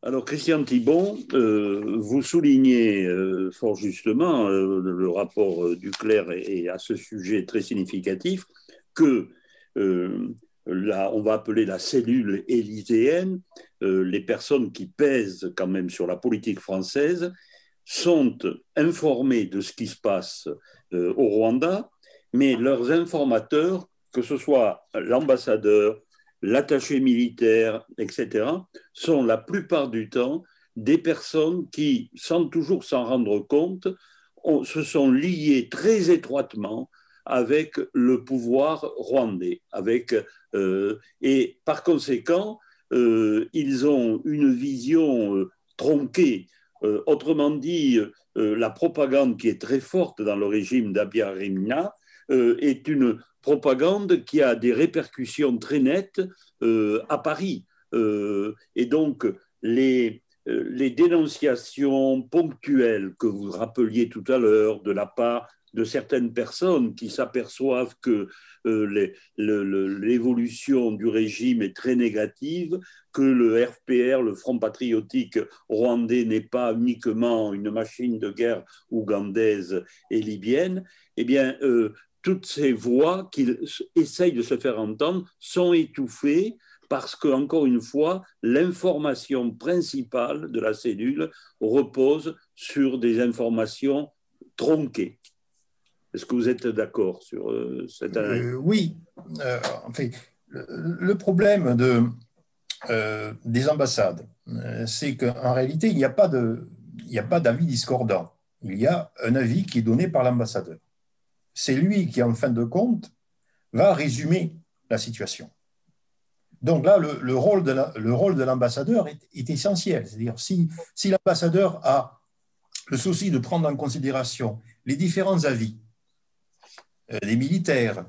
Alors, Christian Thibon, vous soulignez fort justement, le rapport du Clerc est à ce sujet très significatif, que on va appeler la cellule élyséenne, les personnes qui pèsent quand même sur la politique française, sont informées de ce qui se passe au Rwanda, mais leurs informateurs, que ce soit l'ambassadeur, l'attaché militaire, etc., sont la plupart du temps des personnes qui, sans toujours s'en rendre compte, se sont liées très étroitement avec le pouvoir rwandais. Et par conséquent, ils ont une vision tronquée. Autrement dit, la propagande qui est très forte dans le régime d'Abiyarimana est une propagande qui a des répercussions très nettes à Paris. Et donc, les dénonciations ponctuelles que vous rappeliez tout à l'heure de la part de certaines personnes qui s'aperçoivent que l'évolution du régime est très négative, que le RPR, le Front patriotique rwandais, n'est pas uniquement une machine de guerre ougandaise et libyenne, eh bien, toutes ces voix qu'ils essayent de se faire entendre sont étouffées parce que, encore une fois, l'information principale de la cellule repose sur des informations tronquées. Est-ce que vous êtes d'accord sur cette analyse? Oui. En fait, le problème des ambassades, c'est qu'en réalité, il n'y a pas d'avis discordant. Il y a un avis qui est donné par l'ambassadeur. C'est lui qui, en fin de compte, va résumer la situation. Donc là, le rôle de l'ambassadeur est essentiel. C'est-à-dire, si l'ambassadeur a le souci de prendre en considération les différents avis des militaires,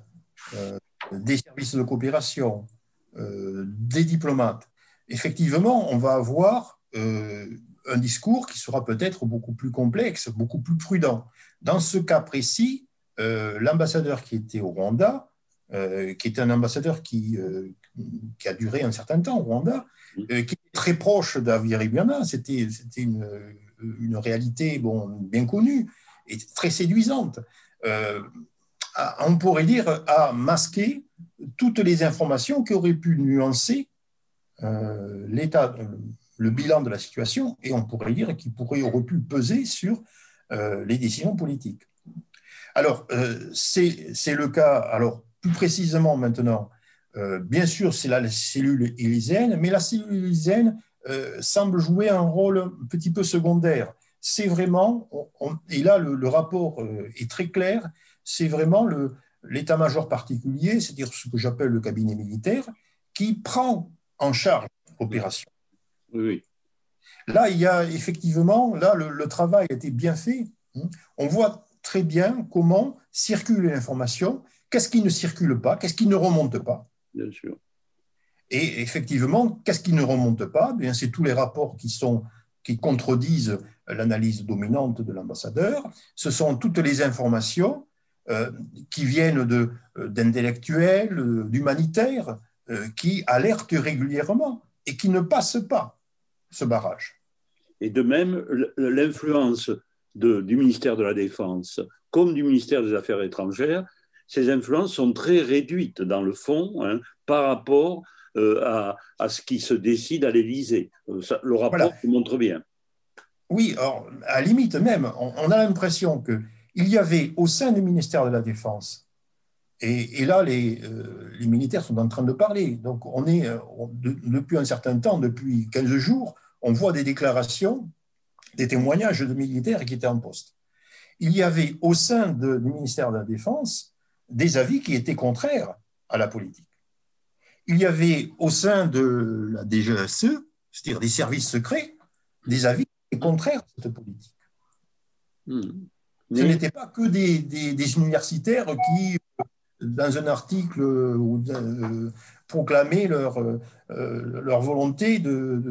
des services de coopération, des diplomates, effectivement, on va avoir un discours qui sera peut-être beaucoup plus complexe, beaucoup plus prudent. Dans ce cas précis, l'ambassadeur qui était au Rwanda, qui était un ambassadeur qui a duré un certain temps au Rwanda, qui est très proche d'Habyarimana, c'était une réalité bien connue et très séduisante. On pourrait dire, a masqué toutes les informations qui auraient pu nuancer le bilan de la situation, et on pourrait dire qu'il aurait pu peser sur les décisions politiques. Alors, c'est le cas, alors plus précisément maintenant, bien sûr, c'est la cellule élyséenne, mais la cellule élyséenne semble jouer un rôle un petit peu secondaire. C'est vraiment, et là le rapport est très clair, c'est vraiment l'état-major particulier, c'est-à-dire ce que j'appelle le cabinet militaire, qui prend en charge l'opération. Oui. Là, il y a effectivement, là, le travail a été bien fait. On voit très bien comment circule l'information, qu'est-ce qui ne circule pas, qu'est-ce qui ne remonte pas. Bien sûr. Et effectivement, qu'est-ce qui ne remonte pas? Bien, c'est tous les rapports qui contredisent l'analyse dominante de l'ambassadeur. Ce sont toutes les informations qui viennent d'intellectuels, d'humanitaires, qui alertent régulièrement et qui ne passent pas ce barrage. Et de même, l'influence du ministère de la Défense comme du ministère des Affaires étrangères, ces influences sont très réduites dans le fond par rapport à ce qui se décide à l'Élysée. Le rapport le montre bien. Oui, alors, à la limite même, on a l'impression qu'il y avait au sein du ministère de la Défense, et là les militaires sont en train de parler, donc depuis un certain temps, depuis 15 jours, on voit des déclarations, des témoignages de militaires qui étaient en poste. Il y avait au sein du ministère de la Défense des avis qui étaient contraires à la politique. Il y avait au sein de la DGSE, c'est-à-dire des services secrets, des avis contraires à cette politique. Ce n'étaient pas que des universitaires qui, dans un article, proclamaient leur volonté de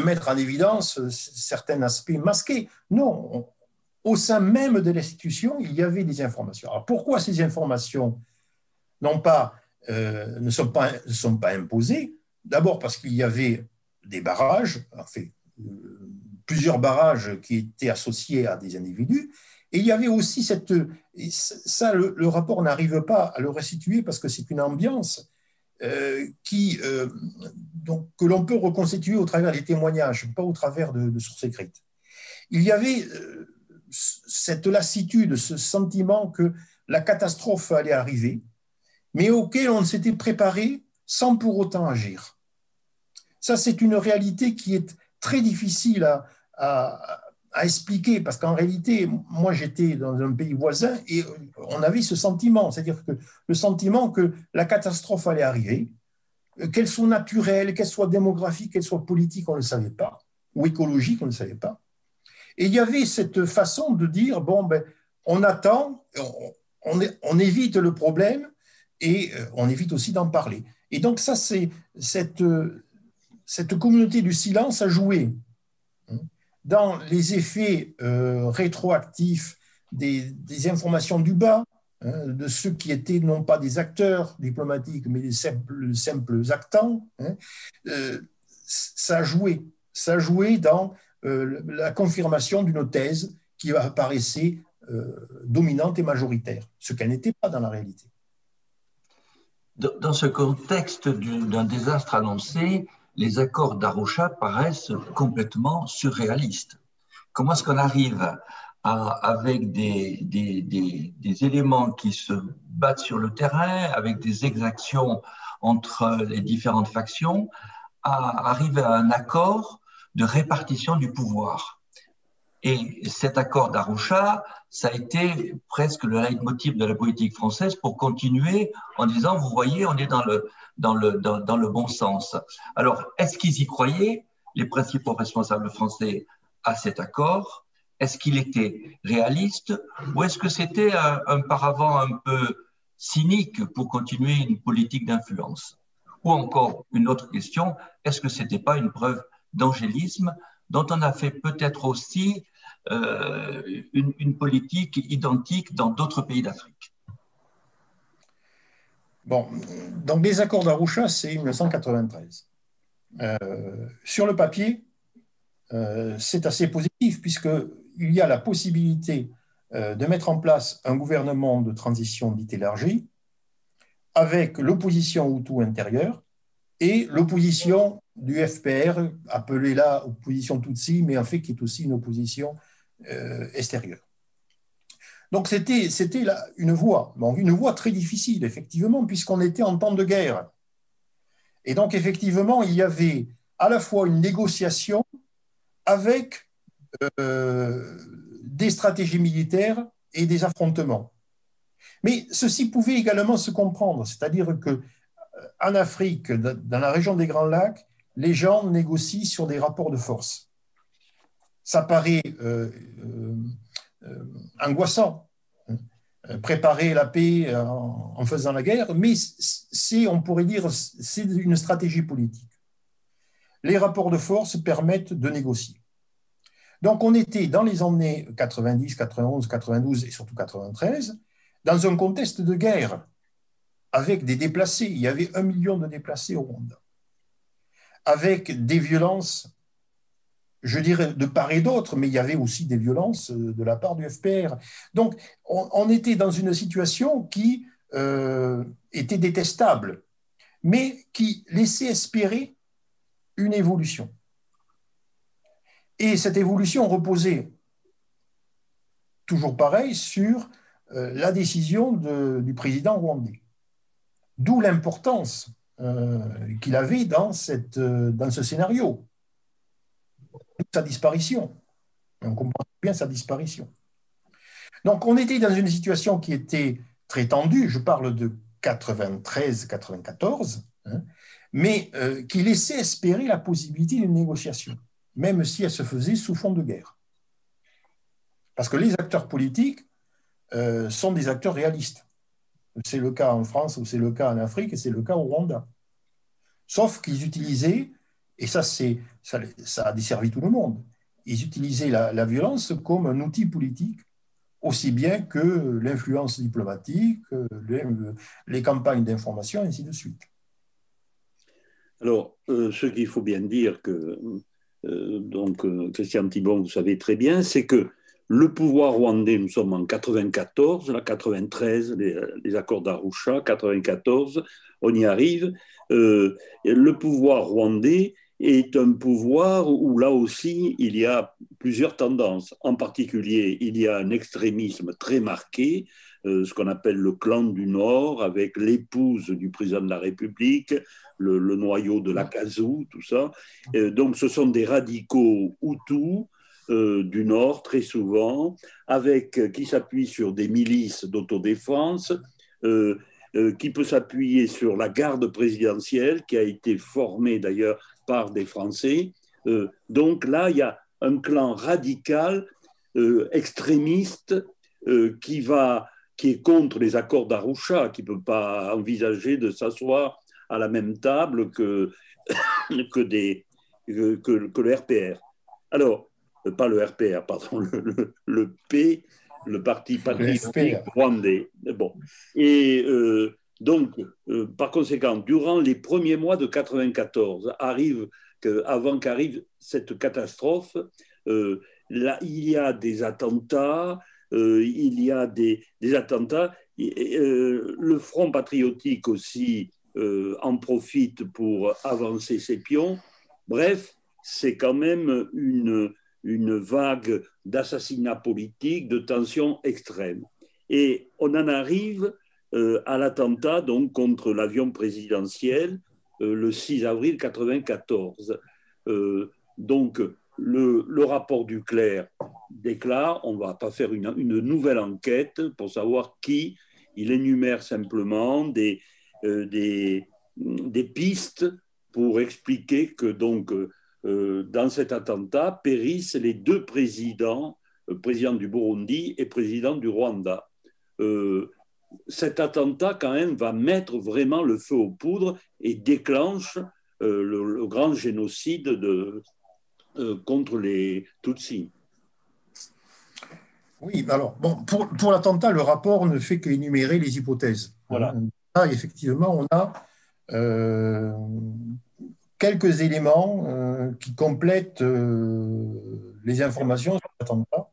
mettre en évidence certains aspects masqués. Non, au sein même de l'institution, il y avait des informations. Alors pourquoi ces informations ne sont pas imposées? D'abord parce qu'il y avait des barrages, enfin, plusieurs barrages qui étaient associés à des individus. Et il y avait aussi ça, le rapport n'arrive pas à le restituer parce que c'est une ambiance donc, que l'on peut reconstituer au travers des témoignages, pas au travers de sources écrites. Il y avait cette lassitude, ce sentiment que la catastrophe allait arriver, mais auquel on s'était préparé sans pour autant agir. Ça, c'est une réalité qui est très difficile à expliquer, parce qu'en réalité, moi j'étais dans un pays voisin et on avait ce sentiment, c'est-à-dire que le sentiment que la catastrophe allait arriver, qu'elle soit naturelle, qu'elle soit démographique, qu'elle soit politique, on ne le savait pas, ou écologique, on ne le savait pas. Et il y avait cette façon de dire, bon, ben, on attend, on évite le problème et on évite aussi d'en parler. Et donc ça, c'est cette communauté du silence a joué dans les effets rétroactifs des informations du bas, de ceux qui étaient non pas des acteurs diplomatiques, mais des simples actants. Ça a joué dans la confirmation d'une thèse qui apparaissait dominante et majoritaire, ce qu'elle n'était pas dans la réalité. Dans ce contexte d'un désastre annoncé, les accords d'Arusha paraissent complètement surréalistes. Comment est-ce qu'on arrive avec des éléments qui se battent sur le terrain, avec des exactions entre les différentes factions, à arriver à un accord de répartition du pouvoir? Et cet accord d'Arusha, ça a été presque le leitmotiv de la politique française pour continuer en disant, vous voyez, on est dans le bon sens. Alors, est-ce qu'ils y croyaient, les principaux responsables français, à cet accord? Est-ce qu'il était réaliste ou est-ce que c'était un paravent un peu cynique pour continuer une politique d'influence? Ou encore, une autre question, est-ce que ce n'était pas une preuve d'angélisme dont on a fait peut-être aussi une politique identique dans d'autres pays d'Afrique? Bon, donc les accords d'Arusha, c'est 1993. Sur le papier, c'est assez positif puisqu'il y a la possibilité de mettre en place un gouvernement de transition dite élargie avec l'opposition Hutu intérieure et l'opposition du FPR, appelée là opposition Tutsi, mais en fait qui est aussi une opposition extérieure. Donc c'était une voie très difficile, effectivement, puisqu'on était en temps de guerre. Et donc, effectivement, il y avait à la fois une négociation avec des stratégies militaires et des affrontements. Mais ceci pouvait également se comprendre, c'est-à-dire qu'en Afrique, dans la région des Grands Lacs, les gens négocient sur des rapports de force. Ça paraît angoissant, préparer la paix en faisant la guerre, mais on pourrait dire, c'est une stratégie politique. Les rapports de force permettent de négocier. Donc, on était dans les années 90, 91, 92 et surtout 93, dans un contexte de guerre, avec des déplacés. Il y avait 1 million de déplacés au Rwanda, avec des violences, je dirais de part et d'autre, mais il y avait aussi des violences de la part du FPR. Donc, on était dans une situation qui était détestable, mais qui laissait espérer une évolution. Et cette évolution reposait, toujours pareil, sur la décision du président rwandais. D'où l'importance qu'il avait dans ce scénario. Sa disparition. On comprend bien sa disparition. Donc, on était dans une situation qui était très tendue, je parle de 93-94, mais qui laissait espérer la possibilité d'une négociation, même si elle se faisait sous fond de guerre. Parce que les acteurs politiques sont des acteurs réalistes. C'est le cas en France, ou c'est le cas en Afrique, et c'est le cas au Rwanda. Sauf qu'ils utilisaient, et ça a desservi tout le monde, ils utilisaient la violence comme un outil politique, aussi bien que l'influence diplomatique, les campagnes d'information, et ainsi de suite. Alors, ce qu'il faut bien dire que, Christian Thibon, vous savez très bien, c'est que le pouvoir rwandais, nous sommes en 94, là, 93, les accords d'Arusha, 94, on y arrive. Le pouvoir rwandais est un pouvoir où là aussi il y a plusieurs tendances. En particulier, il y a un extrémisme très marqué, ce qu'on appelle le clan du Nord, avec l'épouse du président de la République, le noyau de l'Akazu, tout ça. Donc ce sont des radicaux Hutus du Nord, très souvent, qui s'appuient sur des milices d'autodéfense, qui peut s'appuyer sur la garde présidentielle, qui a été formée d'ailleurs par des Français. Donc là, il y a un clan radical, extrémiste, qui est contre les accords d'Arusha, qui ne peut pas envisager de s'asseoir à la même table que le RPR. Alors, pas le RPR, pardon, le P, le Parti patriotique rwandais. Bon. Et par conséquent, durant les premiers mois de 94, avant qu'arrive cette catastrophe, là, il y a des attentats, le Front patriotique aussi en profite pour avancer ses pions. Bref, c'est quand même une vague d'assassinats politiques, de tensions extrêmes. Et on en arrive à l'attentat donc contre l'avion présidentiel le 6 avril 1994. Donc, le rapport Duclerc déclare on ne va pas faire une nouvelle enquête pour savoir qui. Il énumère simplement des pistes pour expliquer que donc dans cet attentat périssent les deux présidents, président du Burundi et président du Rwanda. Cet attentat quand même va mettre vraiment le feu aux poudres et déclenche le grand génocide contre les Tutsis. Oui, alors, bon, pour l'attentat, le rapport ne fait qu'énumérer les hypothèses. Voilà. Là, effectivement, on a quelques éléments qui complètent les informations sur l'attentat.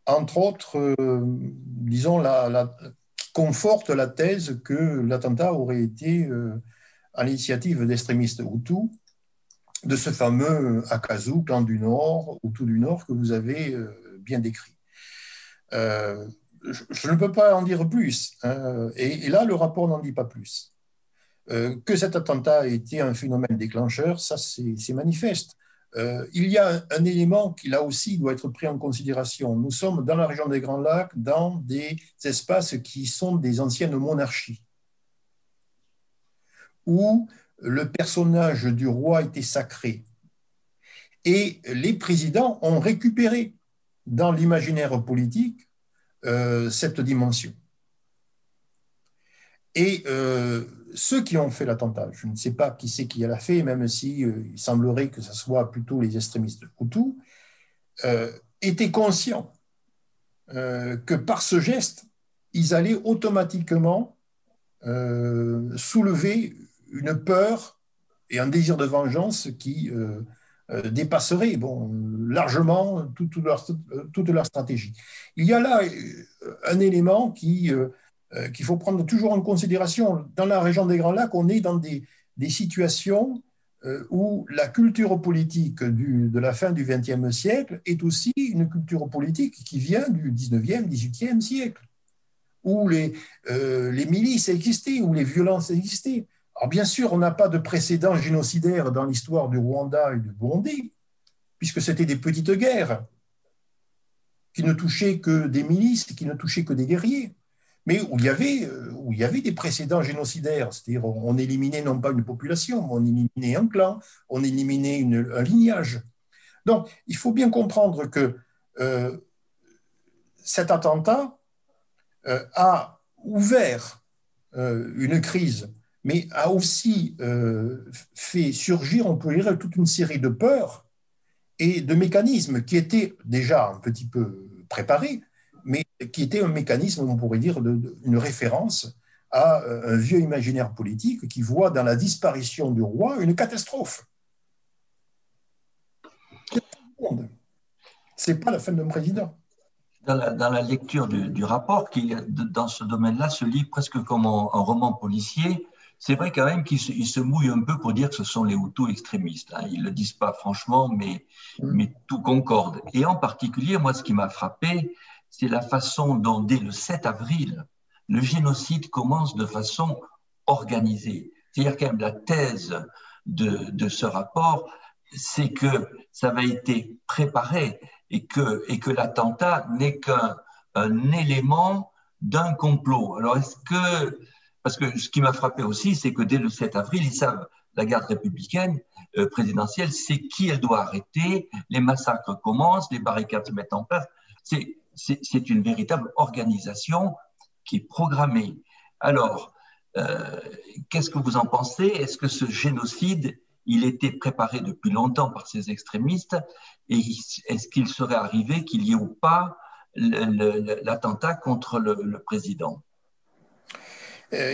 Entre autres, disons, qui confortent la thèse que l'attentat aurait été à l'initiative d'extrémistes Hutus, de ce fameux Akazu, clan du Nord, Hutu du Nord, que vous avez bien décrit. Je ne peux pas en dire plus, hein, et là, le rapport n'en dit pas plus. Que cet attentat a été un phénomène déclencheur, ça c'est manifeste. Il y a un élément qui, là aussi, doit être pris en considération. Nous sommes dans la région des Grands Lacs, dans des espaces qui sont des anciennes monarchies, où le personnage du roi était sacré. Et les présidents ont récupéré dans l'imaginaire politique cette dimension. Et ceux qui ont fait l'attentat, je ne sais pas qui c'est qui l'a fait, même si il semblerait que ce soit plutôt les extrémistes Hutus, étaient conscients que par ce geste, ils allaient automatiquement soulever une peur et un désir de vengeance qui dépasserait largement toute leur stratégie. Il y a là un élément qu'il faut prendre toujours en considération. Dans la région des Grands Lacs, on est dans des situations où la culture politique de la fin du XXe siècle est aussi une culture politique qui vient du XIXe, XVIIIe siècle, où les milices existaient, où les violences existaient. Alors bien sûr, on n'a pas de précédent génocidaire dans l'histoire du Rwanda et du Burundi, puisque c'était des petites guerres qui ne touchaient que des milices, qui ne touchaient que des guerriers, mais où il y avait des précédents génocidaires, c'est-à-dire on éliminait non pas une population, mais on éliminait un clan, on éliminait un lignage. Donc, il faut bien comprendre que cet attentat a ouvert une crise, mais a aussi fait surgir, on peut dire, toute une série de peurs et de mécanismes qui étaient déjà un petit peu préparés, mais qui était un mécanisme, on pourrait dire, une référence à un vieux imaginaire politique qui voit dans la disparition du roi une catastrophe. Ce n'est pas la fin d'un président. Dans la lecture du rapport, qui, dans ce domaine-là, se lit presque comme un roman policier, c'est vrai quand même qu'il se mouille un peu pour dire que ce sont les Hutus extrémistes. Hein. Ils ne le disent pas franchement, mais tout concorde. Et en particulier, moi, ce qui m'a frappé, c'est la façon dont, dès le 7 avril, le génocide commence de façon organisée. C'est-à-dire quand même la thèse de ce rapport, c'est que ça avait été préparé et que l'attentat n'est qu'un élément d'un complot. Alors, parce que ce qui m'a frappé aussi, c'est que dès le 7 avril, ils savent, la garde républicaine présidentielle sait qui elle doit arrêter, les massacres commencent, les barricades se mettent en place. C'est une véritable organisation qui est programmée. Alors, qu'est-ce que vous en pensez? Est-ce que ce génocide, il était préparé depuis longtemps par ces extrémistes, et est-ce qu'il serait arrivé qu'il y ait ou pas l'attentat contre le président?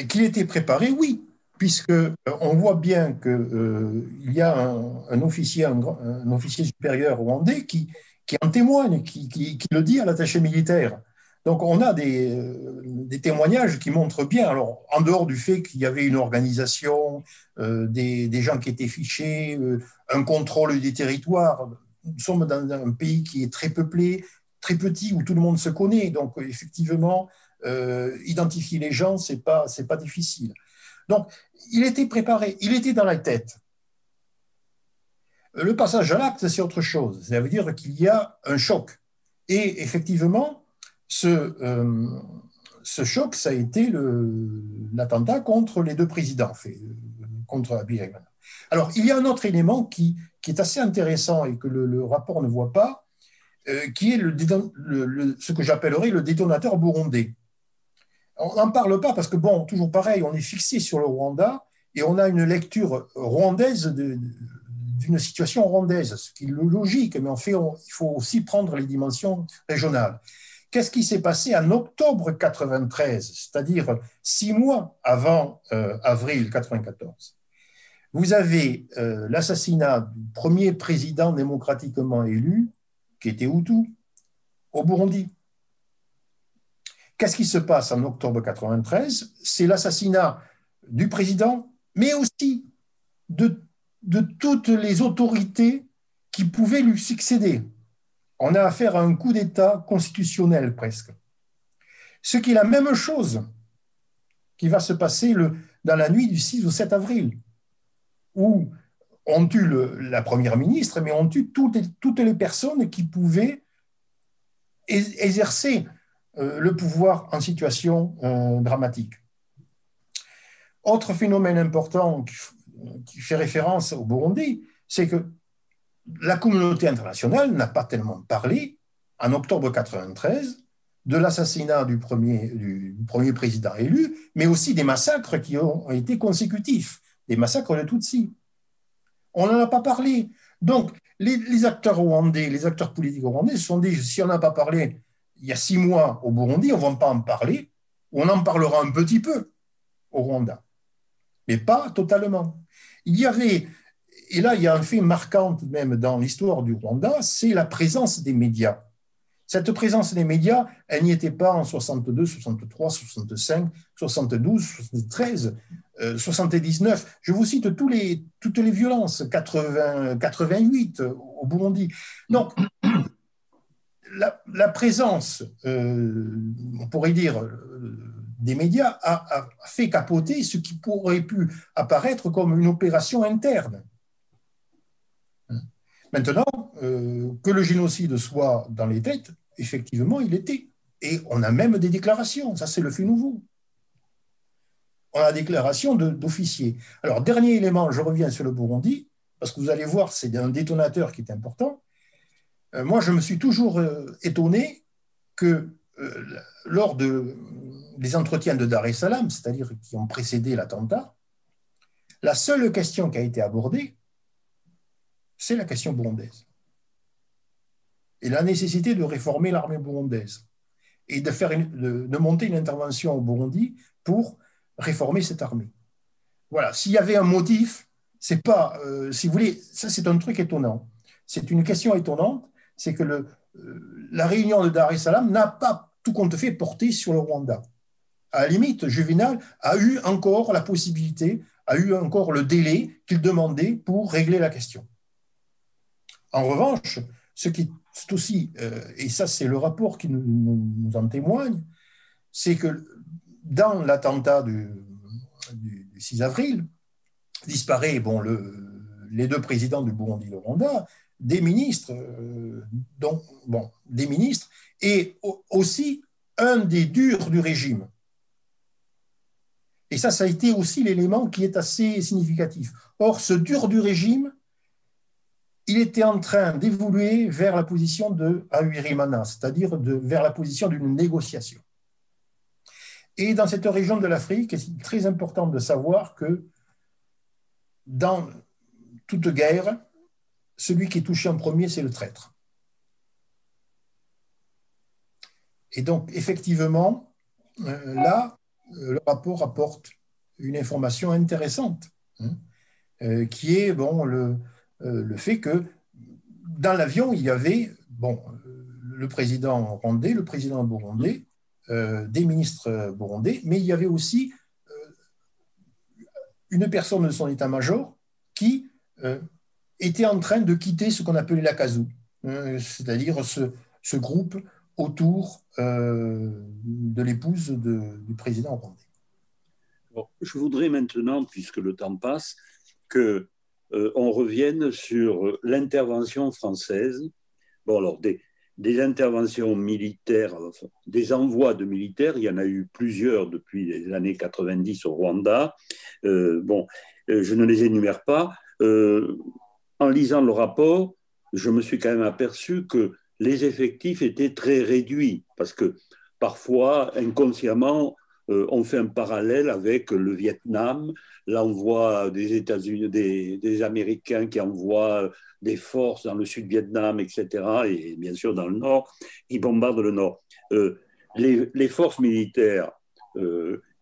Qu'il était préparé, oui, puisque on voit bien qu'il y a un officier supérieur rwandais qui en témoigne, qui le dit à l'attaché militaire. Donc on a des témoignages qui montrent bien, alors en dehors du fait qu'il y avait une organisation, des gens qui étaient fichés, un contrôle des territoires. Nous sommes dans un pays qui est très peuplé, très petit, où tout le monde se connaît. Donc effectivement, identifier les gens, c'est pas difficile. Donc il était préparé, il était dans la tête. Le passage à l'acte, c'est autre chose. Ça veut dire qu'il y a un choc. Et effectivement, ce choc, ça a été l'attentat contre les deux présidents, contre Abiy Ahmed. Alors, il y a un autre élément qui est assez intéressant et que le rapport ne voit pas, qui est ce que j'appellerais le détonateur burundais. On n'en parle pas parce que, bon, toujours pareil, on est fixé sur le Rwanda et on a une lecture rwandaise d'une situation rwandaise, ce qui est logique, mais en fait, il faut aussi prendre les dimensions régionales. Qu'est-ce qui s'est passé en octobre 93, c'est-à-dire 6 mois avant avril 94? Vous avez l'assassinat du premier président démocratiquement élu, qui était Hutu, au Burundi. Qu'est-ce qui se passe en octobre 93? C'est l'assassinat du président, mais aussi de toutes les autorités qui pouvaient lui succéder. On a affaire à un coup d'État constitutionnel presque. Ce qui est la même chose qui va se passer dans la nuit du 6 au 7 avril, où on tue la première ministre, mais on tue toutes les personnes qui pouvaient exercer le pouvoir en situation dramatique. Autre phénomène important qui fait référence au Burundi, c'est que la communauté internationale n'a pas tellement parlé, en octobre 1993, de l'assassinat du premier président élu, mais aussi des massacres qui ont été consécutifs, des massacres de Tutsis. On n'en a pas parlé. Donc, les acteurs rwandais, les acteurs politiques rwandais se sont dit, si on n'a pas parlé il y a 6 mois au Burundi, on ne va pas en parler, ou on en parlera un petit peu au Rwanda, mais pas totalement. Il y avait, et là il y a un fait marquant même dans l'histoire du Rwanda, c'est la présence des médias. Cette présence des médias, elle n'y était pas en 62, 63, 65, 72, 73, 79. Je vous cite toutes les violences, 88 au Burundi. Donc, la présence, on pourrait dire, des médias a fait capoter ce qui pourrait pu apparaître comme une opération interne. Maintenant, que le génocide soit dans les têtes, effectivement, il était. Et on a même des déclarations, ça c'est le fait nouveau. On a des déclarations d'officiers. Alors, dernier élément, je reviens sur le Burundi, parce que vous allez voir, c'est un détonateur qui est important. Moi, je me suis toujours étonné que lors des entretiens de Dar es Salaam, c'est-à-dire qui ont précédé l'attentat, la seule question qui a été abordée, c'est la question burundaise. Et la nécessité de réformer l'armée burundaise et de monter une intervention au Burundi pour réformer cette armée. Voilà, s'il y avait un motif, c'est pas, si vous voulez, ça c'est un truc étonnant. C'est une question étonnante, c'est que la réunion de Dar es Salaam n'a pas, tout compte fait, porté sur le Rwanda. À la limite, Juvénal a eu encore la possibilité, a eu encore le délai qu'il demandait pour régler la question. En revanche, ce qui est aussi, et ça c'est le rapport qui nous en témoigne, c'est que dans l'attentat du 6 avril, disparaît les deux présidents du Burundi et du Rwanda, des ministres, des ministres, et aussi un des durs du régime. Et ça a été aussi l'élément qui est assez significatif. Or, ce dur du régime, il était en train d'évoluer vers la position de Habyarimana, c'est-à-dire vers la position d'une négociation. Et dans cette région de l'Afrique, c'est très important de savoir que dans toute guerre, celui qui est touché en premier, c'est le traître. Et donc, effectivement, là, le rapport apporte une information intéressante, qui est le fait que dans l'avion, il y avait le président rwandais, le président burundais, des ministres burundais, mais il y avait aussi une personne de son état-major qui était en train de quitter ce qu'on appelait la CASU, c'est-à-dire ce groupe autour de l'épouse du président rwandais. Bon, je voudrais maintenant, puisque le temps passe, qu'on revienne sur l'intervention française. Bon, alors, des interventions militaires, enfin, des envois de militaires, il y en a eu plusieurs depuis les années 90 au Rwanda. Je ne les énumère pas. En lisant le rapport, je me suis quand même aperçu que les effectifs étaient très réduits, parce que parfois, inconsciemment, on fait un parallèle avec le Vietnam, l'envoi des États-Unis, des Américains qui envoient des forces dans le sud-Vietnam, etc., et bien sûr dans le nord, qui bombardent le nord. Les forces militaires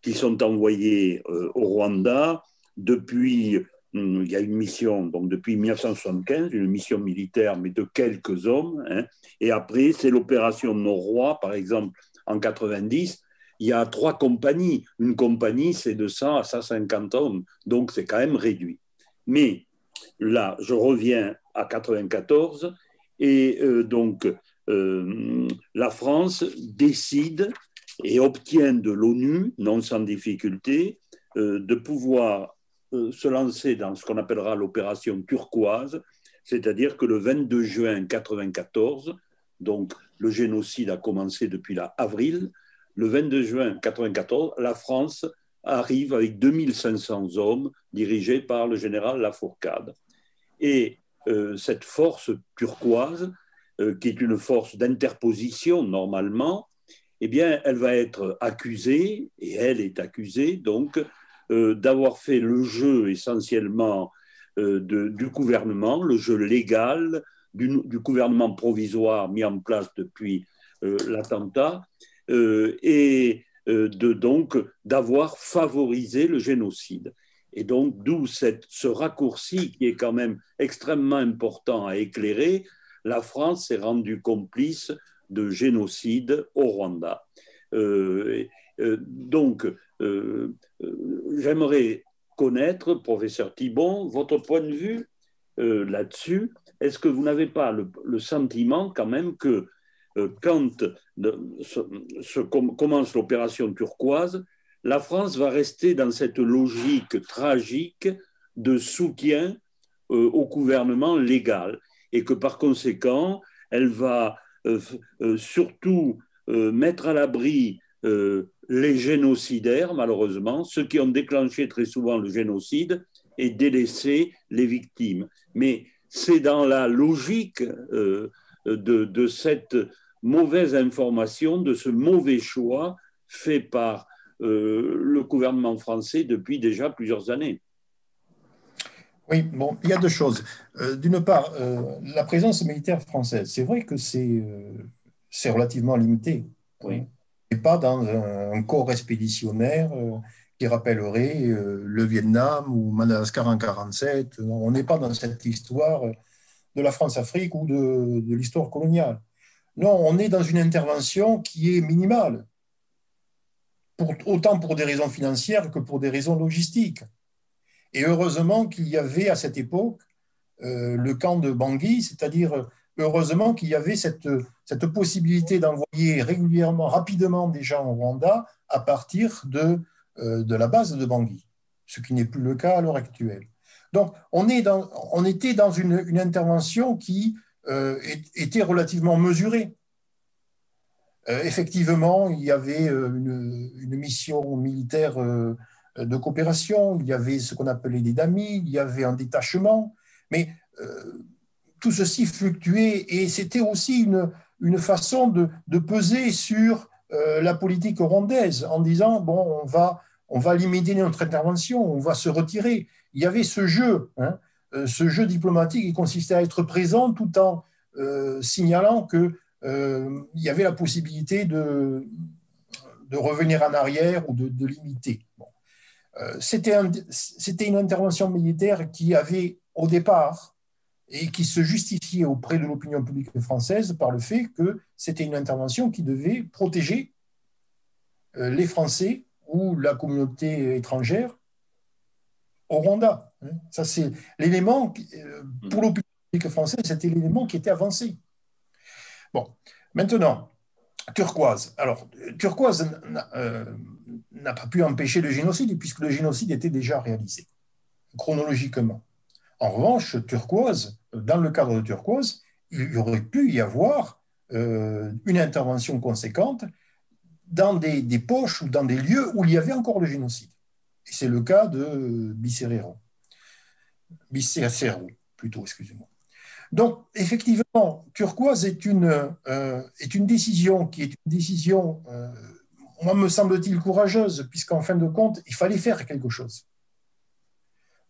qui sont envoyées au Rwanda depuis... Il y a une mission, donc depuis 1975, une mission militaire, mais de quelques hommes. Et après, c'est l'opération Nord-Roi, par exemple, en 90. Il y a 3 compagnies. Une compagnie, c'est de 100 à 150 hommes. Donc, c'est quand même réduit. Mais là, je reviens à 94. Et la France décide et obtient de l'ONU, non sans difficulté, de pouvoir se lancer dans ce qu'on appellera l'opération turquoise, c'est-à-dire que le 22 juin 1994, donc le génocide a commencé depuis avril, le 22 juin 1994, la France arrive avec 2500 hommes dirigés par le général Lafourcade. Et cette force turquoise, qui est une force d'interposition normalement, eh bien, elle va être accusée, et elle est accusée donc, d'avoir fait le jeu essentiellement du gouvernement, le jeu légal du gouvernement provisoire mis en place depuis l'attentat, et donc d'avoir favorisé le génocide. Et donc, d'où ce raccourci qui est quand même extrêmement important à éclairer, la France s'est rendue complice de génocide au Rwanda. J'aimerais connaître, professeur Thibon, votre point de vue là-dessus. Est-ce que vous n'avez pas le sentiment quand même que quand commence l'opération turquoise, la France va rester dans cette logique tragique de soutien au gouvernement légal et que par conséquent, elle va surtout mettre à l'abri les génocidaires, malheureusement, ceux qui ont déclenché très souvent le génocide et délaissé les victimes. Mais c'est dans la logique de cette mauvaise information, de ce mauvais choix fait par le gouvernement français depuis déjà plusieurs années. Oui, bon, il y a 2 choses. D'une part, la présence militaire française, c'est vrai que c'est relativement limité. Oui. Et pas dans un corps expéditionnaire qui rappellerait le Vietnam ou Madagascar en 1947. On n'est pas dans cette histoire de la France-Afrique ou de l'histoire coloniale. Non, on est dans une intervention qui est minimale, autant pour des raisons financières que pour des raisons logistiques. Et heureusement qu'il y avait à cette époque le camp de Bangui, c'est-à-dire heureusement qu'il y avait cette possibilité d'envoyer régulièrement, rapidement des gens au Rwanda à partir de la base de Bangui, ce qui n'est plus le cas à l'heure actuelle. Donc, on était dans une intervention qui était relativement mesurée. Effectivement, il y avait une mission militaire de coopération, il y avait ce qu'on appelait des DAMI, il y avait un détachement, mais tout ceci fluctuait et c'était aussi une façon de peser sur la politique rwandaise en disant, bon, on va limiter notre intervention, on va se retirer. Il y avait ce jeu diplomatique qui consistait à être présent tout en signalant qu'il y avait la possibilité de revenir en arrière ou de limiter. Bon. C'était une intervention militaire qui avait au départ et qui se justifiait auprès de l'opinion publique française par le fait que c'était une intervention qui devait protéger les Français ou la communauté étrangère au Rwanda. Ça, c'est l'élément, pour l'opinion publique française, c'était l'élément qui était avancé. Bon, maintenant, Turquoise. Alors, Turquoise n'a pas pu empêcher le génocide puisque le génocide était déjà réalisé, chronologiquement. En revanche, Turquoise, dans le cadre de Turquoise, il aurait pu y avoir une intervention conséquente dans des poches ou dans des lieux où il y avait encore le génocide. Et c'est le cas de Bicéréro, plutôt, excusez-moi. Donc, effectivement, Turquoise est une décision qui est une décision, moi, me semble-t-il, courageuse, puisqu'en fin de compte, il fallait faire quelque chose.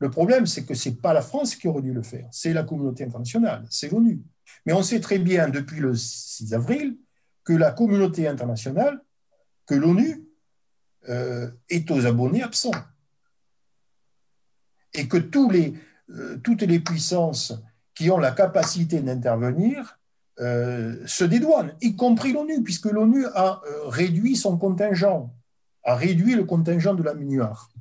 Le problème, c'est que ce n'est pas la France qui aurait dû le faire, c'est la communauté internationale, c'est l'ONU. Mais on sait très bien, depuis le 6 avril, que la communauté internationale, que l'ONU, est aux abonnés absents. Et que toutes les puissances qui ont la capacité d'intervenir se dédouanent, y compris l'ONU, puisque l'ONU a réduit son contingent, a réduit le contingent de la MINUAR.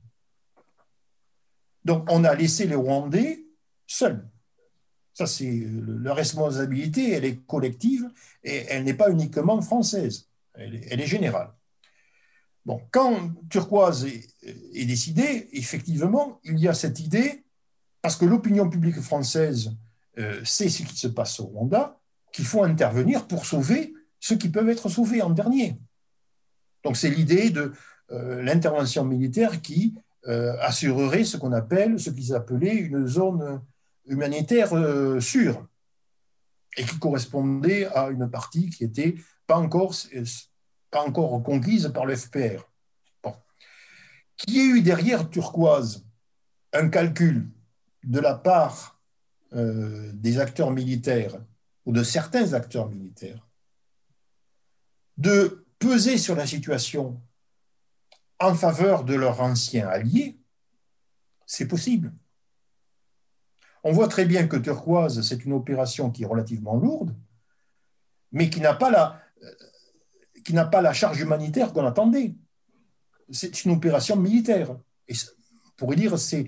Donc, on a laissé les Rwandais seuls. Ça, c'est la responsabilité, elle est collective et elle n'est pas uniquement française, elle est générale. Bon, quand Turquoise est décidé, effectivement, il y a cette idée, parce que l'opinion publique française sait ce qui se passe au Rwanda, qu'il faut intervenir pour sauver ceux qui peuvent être sauvés en dernier. Donc, c'est l'idée de l'intervention militaire qui assurerait ce qu'on appelle, ce qu'ils appelaient une zone humanitaire sûre et qui correspondait à une partie qui n'était pas encore conquise par le FPR. Bon. Qu'il y ait eu derrière Turquoise un calcul de la part des acteurs militaires ou de certains acteurs militaires de peser sur la situation en faveur de leurs anciens alliés, c'est possible. On voit très bien que Turquoise, c'est une opération qui est relativement lourde, mais qui n'a pas la charge humanitaire qu'on attendait. C'est une opération militaire. Et on pourrait dire c'est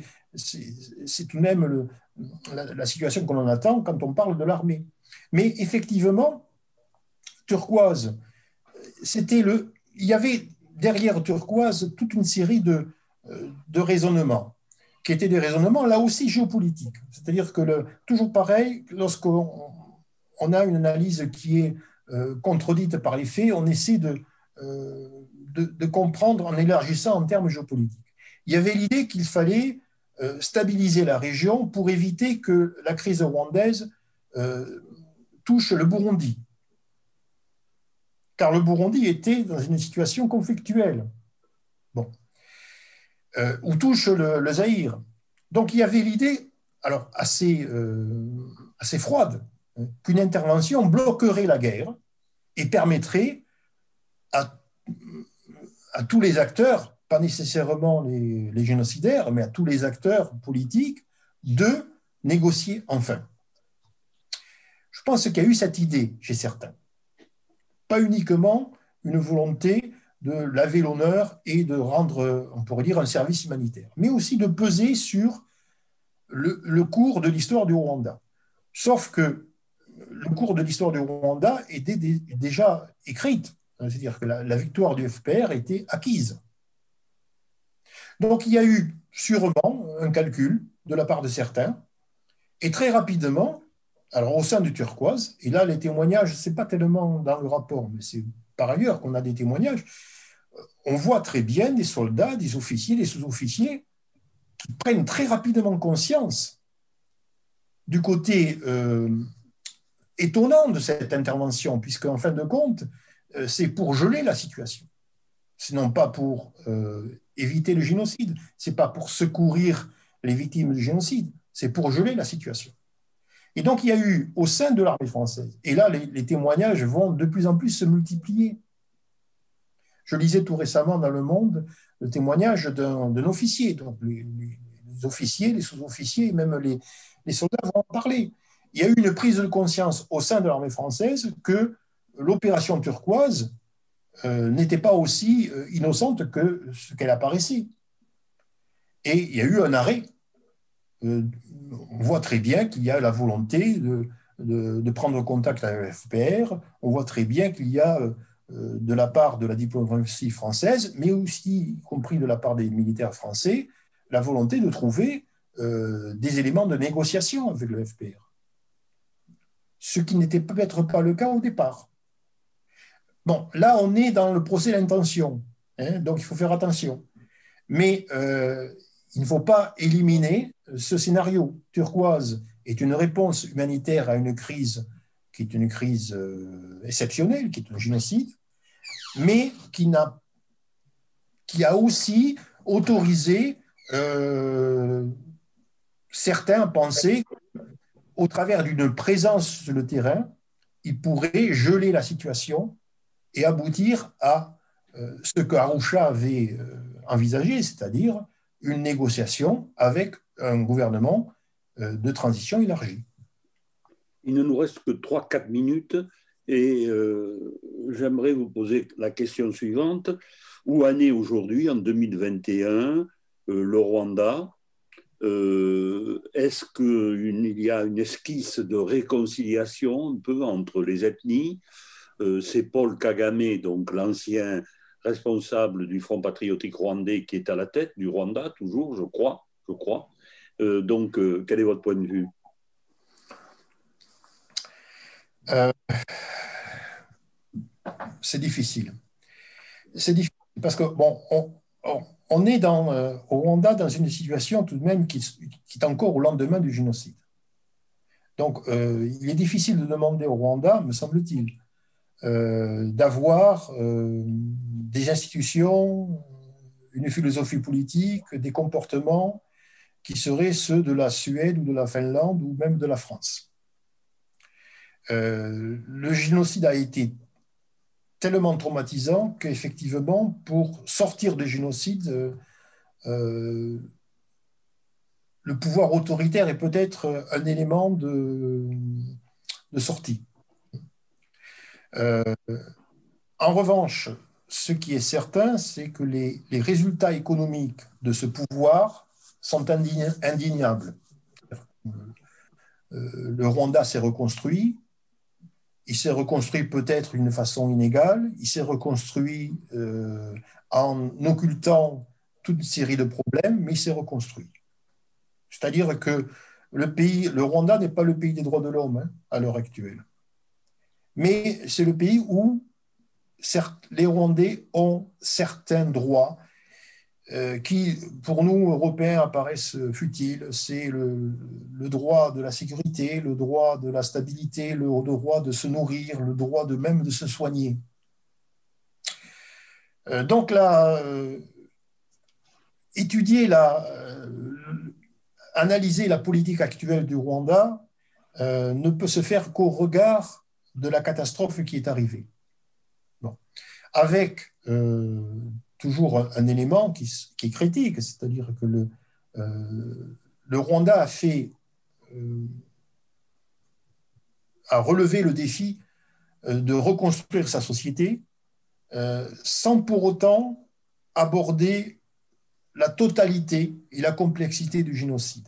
tout de même la situation qu'on en attend quand on parle de l'armée. Mais effectivement, Turquoise, il y avait derrière Turquoise toute une série de raisonnements, qui étaient des raisonnements là aussi géopolitiques. C'est-à-dire que, toujours pareil, lorsqu'on a une analyse qui est contredite par les faits, on essaie de comprendre en élargissant en termes géopolitiques. Il y avait l'idée qu'il fallait stabiliser la région pour éviter que la crise rwandaise touche le Burundi. Car le Burundi était dans une situation conflictuelle. Bon. Où touche le Zaïre. Donc il y avait l'idée, alors assez froide, qu'une intervention bloquerait la guerre et permettrait à tous les acteurs pas nécessairement les génocidaires, mais à tous les acteurs politiques, de négocier enfin. Je pense qu'il y a eu cette idée chez certains. Pas uniquement une volonté de laver l'honneur et de rendre, on pourrait dire, un service humanitaire, mais aussi de peser sur le cours de l'histoire du Rwanda. Sauf que le cours de l'histoire du Rwanda était déjà écrite, c'est-à-dire que la victoire du FPR était acquise. Donc il y a eu sûrement un calcul de la part de certains, et très rapidement, alors au sein du Turquoise, et là les témoignages, ce n'est pas tellement dans le rapport, mais c'est par ailleurs qu'on a des témoignages, on voit très bien des soldats, des officiers, des sous-officiers qui prennent très rapidement conscience du côté étonnant de cette intervention, puisqu'en fin de compte, c'est pour geler la situation. Ce n'est pas pour éviter le génocide, ce n'est pas pour secourir les victimes du génocide, c'est pour geler la situation. Et donc, il y a eu au sein de l'armée française, et là, les témoignages vont de plus en plus se multiplier. Je lisais tout récemment dans Le Monde le témoignage d'un officier, donc les officiers, les sous-officiers, et même les soldats vont en parler. Il y a eu une prise de conscience au sein de l'armée française que l'opération turquoise n'était pas aussi innocente que ce qu'elle apparaissait. Et il y a eu un arrêt. On voit très bien qu'il y a la volonté de prendre contact avec le FPR. On voit très bien qu'il y a, de la part de la diplomatie française, mais aussi, y compris de la part des militaires français, la volonté de trouver des éléments de négociation avec le FPR. Ce qui n'était peut-être pas le cas au départ. Bon, là, on est dans le procès d'intention, hein, donc il faut faire attention. Mais il ne faut pas éliminer ce scénario. Turquoise est une réponse humanitaire à une crise qui est une crise exceptionnelle, qui est un génocide, mais qui a aussi autorisé certains à penser, au travers d'une présence sur le terrain, ils pourraient geler la situation et aboutir à ce que Arusha avait envisagé, c'est-à-dire une négociation avec un gouvernement de transition élargie. Il ne nous reste que 3-4 minutes et j'aimerais vous poser la question suivante. Où en est aujourd'hui, en 2021, le Rwanda? Est-ce qu'il y a une esquisse de réconciliation un peu entre les ethnies? C'est Paul Kagame, donc l'ancien responsable du Front patriotique rwandais, qui est à la tête du Rwanda, toujours, je crois. Donc, quel est votre point de vue? C'est difficile. C'est difficile parce que, bon, on est au Rwanda dans une situation tout de même qui est encore au lendemain du génocide. Donc, il est difficile de demander au Rwanda, me semble-t-il, d'avoir des institutions, une philosophie politique, des comportements qui seraient ceux de la Suède ou de la Finlande ou même de la France. Le génocide a été tellement traumatisant qu'effectivement, pour sortir du génocide, le pouvoir autoritaire est peut-être un élément de sortie. En revanche, ce qui est certain, c'est que les résultats économiques de ce pouvoir sont indéniables. Le Rwanda s'est reconstruit. Il s'est reconstruit peut-être d'une façon inégale. Il s'est reconstruit en occultant toute une série de problèmes, mais il s'est reconstruit. C'est-à-dire que le Rwanda n'est pas le pays des droits de l'homme, hein, à l'heure actuelle. Mais c'est le pays où les Rwandais ont certains droits qui, pour nous, Européens, apparaissent futiles. C'est le droit de la sécurité, le droit de la stabilité, le droit de se nourrir, le droit même de se soigner. Donc là, analyser la politique actuelle du Rwanda ne peut se faire qu'au regard de la catastrophe qui est arrivée. Bon. Avec toujours un élément qui est critique, c'est-à-dire que le Rwanda a relevé le défi de reconstruire sa société sans pour autant aborder la totalité et la complexité du génocide,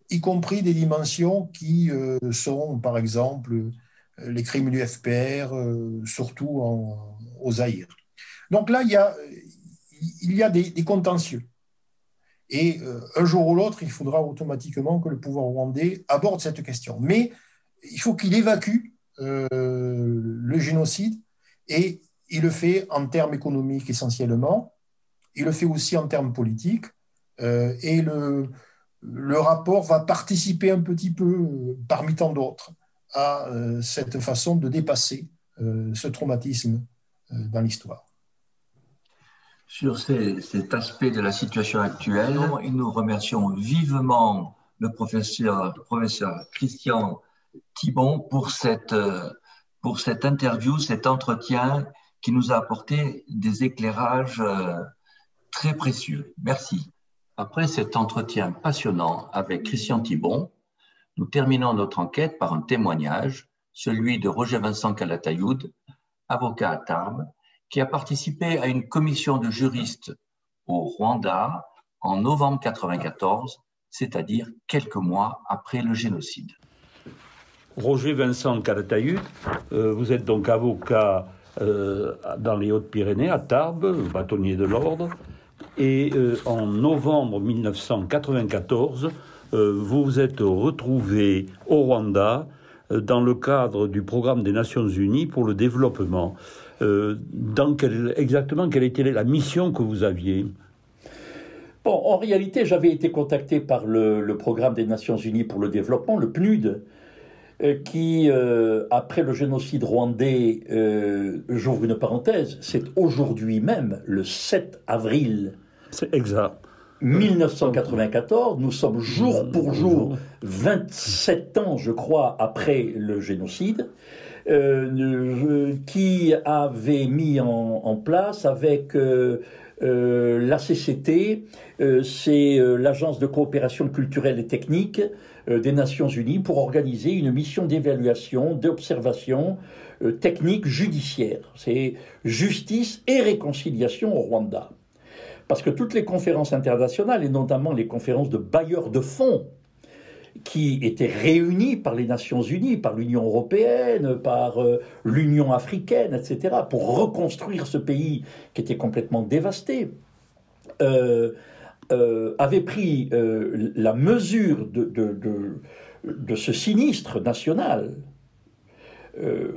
y compris des dimensions qui sont, par exemple, les crimes du FPR, surtout au Zaïre. Donc là, il y a des contentieux. Et un jour ou l'autre, il faudra automatiquement que le pouvoir rwandais aborde cette question. Mais il faut qu'il évacue le génocide, et il le fait en termes économiques essentiellement, il le fait aussi en termes politiques, et le rapport va participer un petit peu, parmi tant d'autres, à cette façon de dépasser ce traumatisme dans l'histoire. Sur cet aspect de la situation actuelle, et nous remercions vivement le professeur Christian Thibon pour cette interview, cet entretien qui nous a apporté des éclairages très précieux. Merci. Après cet entretien passionnant avec Christian Thibon, nous terminons notre enquête par un témoignage, celui de Roger Vincent Calatayud, avocat à Tarbes, qui a participé à une commission de juristes au Rwanda en novembre 1994, c'est-à-dire quelques mois après le génocide. Roger Vincent Calatayud, vous êtes donc avocat dans les Hautes-Pyrénées, à Tarbes, bâtonnier de l'ordre, et en novembre 1994, vous vous êtes retrouvé au Rwanda dans le cadre du programme des Nations Unies pour le développement. Exactement, quelle était la mission que vous aviez ? Bon, en réalité, j'avais été contacté par le programme des Nations Unies pour le développement, le PNUD, qui, après le génocide rwandais, j'ouvre une parenthèse, c'est aujourd'hui même, le 7 avril c'est exact. 1994, nous sommes jour pour jour, 27 ans, je crois, après le génocide, qui avait mis en place avec la CCT, c'est l'Agence de coopération culturelle et technique des Nations Unies, pour organiser une mission d'évaluation, d'observation technique judiciaire. C'est justice et réconciliation au Rwanda. Parce que toutes les conférences internationales, et notamment les conférences de bailleurs de fonds, qui étaient réunis par les Nations Unies, par l'Union européenne, par l'Union africaine, etc., pour reconstruire ce pays qui était complètement dévasté, avaient pris la mesure de ce sinistre national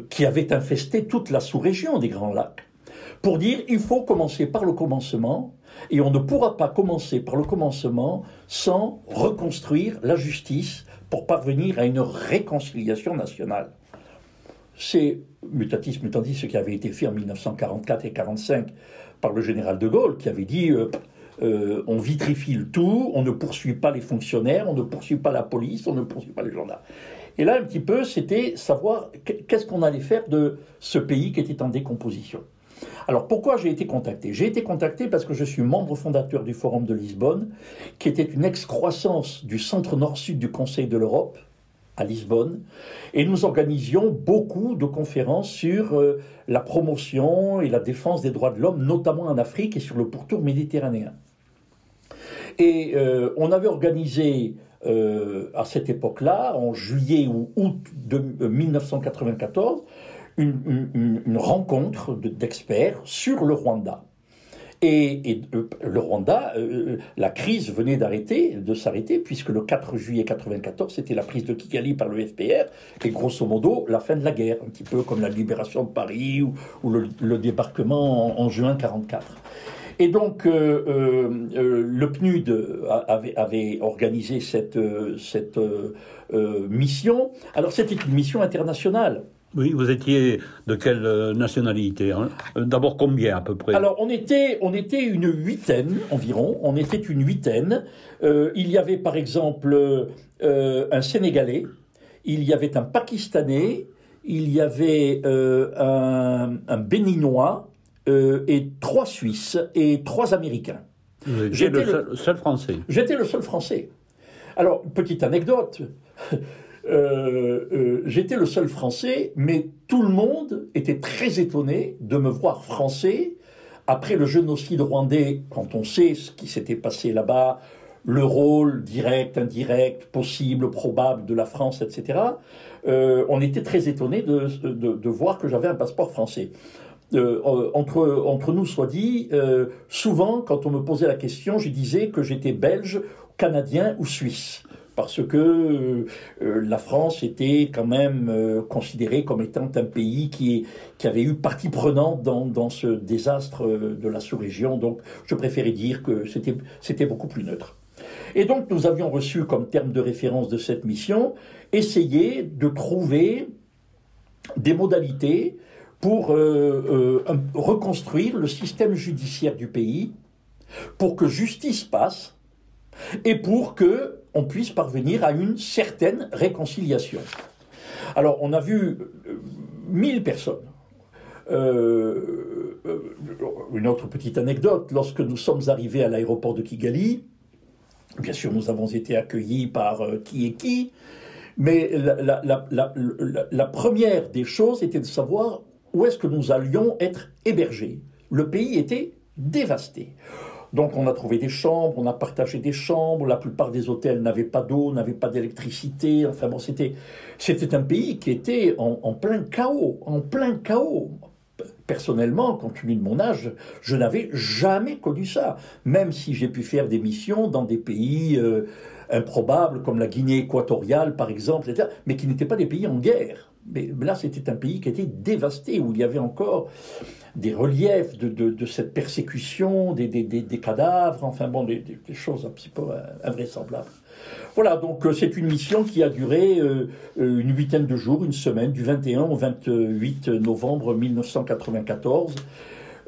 qui avait infesté toute la sous-région des Grands Lacs, pour dire il faut commencer par le commencement, et on ne pourra pas commencer par le commencement sans reconstruire la justice pour parvenir à une réconciliation nationale. C'est mutatis mutandis ce qui avait été fait en 1944 et 1945 par le général de Gaulle, qui avait dit on vitrifie le tout, on ne poursuit pas les fonctionnaires, on ne poursuit pas la police, on ne poursuit pas les gendarmes. Et là, un petit peu, c'était savoir qu'est-ce qu'on allait faire de ce pays qui était en décomposition. Alors, pourquoi j'ai été contacté ? J'ai été contacté parce que je suis membre fondateur du Forum de Lisbonne, qui était une excroissance du centre nord-sud du Conseil de l'Europe, à Lisbonne, et nous organisions beaucoup de conférences sur la promotion et la défense des droits de l'homme, notamment en Afrique et sur le pourtour méditerranéen. Et on avait organisé à cette époque-là, en juillet ou août de 1994, une rencontre d'experts sur le Rwanda. Et le Rwanda, la crise venait de s'arrêter, puisque le 4 juillet 1994, c'était la prise de Kigali par le FPR, et grosso modo, la fin de la guerre, un petit peu comme la libération de Paris ou le débarquement en juin 1944. Et donc, le PNUD avait organisé cette mission. Alors, c'était une mission internationale. Oui, vous étiez de quelle nationalité, hein ? D'abord, combien à peu près ? Alors, on était une huitaine environ. On était une huitaine. Il y avait par exemple un Sénégalais, il y avait un Pakistanais, il y avait un Béninois, et 3 Suisses et 3 Américains. J'étais le seul Français. J'étais le seul Français. Alors, petite anecdote, j'étais le seul Français, mais tout le monde était très étonné de me voir Français après le génocide rwandais, quand on sait ce qui s'était passé là-bas, le rôle direct, indirect, possible, probable de la France, etc. On était très étonné de voir que j'avais un passeport français. Entre nous soit dit, souvent, quand on me posait la question, je disais que j'étais belge, canadien ou suisse. Parce que la France était quand même considérée comme étant un pays qui avait eu partie prenante dans ce désastre de la sous-région. Donc, je préférais dire que c'était beaucoup plus neutre. Et donc, nous avions reçu comme terme de référence de cette mission, essayer de trouver des modalités pour reconstruire le système judiciaire du pays, pour que justice passe et pour qu'on puisse parvenir à une certaine réconciliation. Alors, on a vu 1000 personnes. Une autre petite anecdote, lorsque nous sommes arrivés à l'aéroport de Kigali, bien sûr, nous avons été accueillis par qui et qui, mais la première des choses était de savoir où est-ce que nous allions être hébergés. Le pays était dévasté. Donc on a trouvé des chambres, on a partagé des chambres, la plupart des hôtels n'avaient pas d'eau, n'avaient pas d'électricité, enfin bon, c'était un pays qui était en plein chaos, Personnellement, compte tenu de mon âge, je n'avais jamais connu ça, même si j'ai pu faire des missions dans des pays improbables, comme la Guinée équatoriale par exemple, etc., mais qui n'étaient pas des pays en guerre. Mais là, c'était un pays qui était dévasté, où il y avait encore des reliefs de cette persécution, des cadavres, enfin bon, des choses un petit peu invraisemblables. Voilà, donc c'est une mission qui a duré une huitaine de jours, une semaine, du 21 au 28 novembre 1994.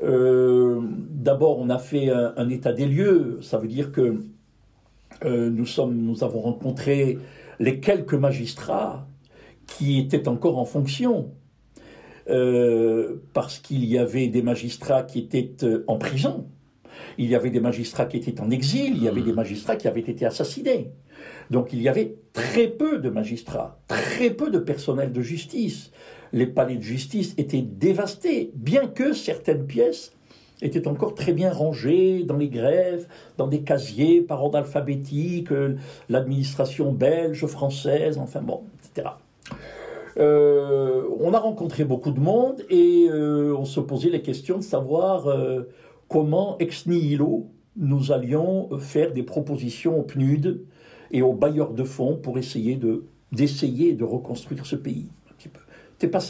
D'abord, on a fait un état des lieux, ça veut dire que nous avons rencontré les quelques magistrats qui étaient encore en fonction, parce qu'il y avait des magistrats qui étaient en prison, il y avait des magistrats qui étaient en exil, il y avait des magistrats qui avaient été assassinés. Donc il y avait très peu de magistrats, très peu de personnel de justice. Les palais de justice étaient dévastés, bien que certaines pièces étaient encore très bien rangées dans les greffes, dans des casiers par ordre alphabétique, l'administration belge, française, enfin bon, etc. On a rencontré beaucoup de monde et on se posait les questions de savoir comment ex nihilo nous allions faire des propositions au PNUD et aux bailleurs de fonds pour essayer de reconstruire ce pays. Un petit peu. C'était pas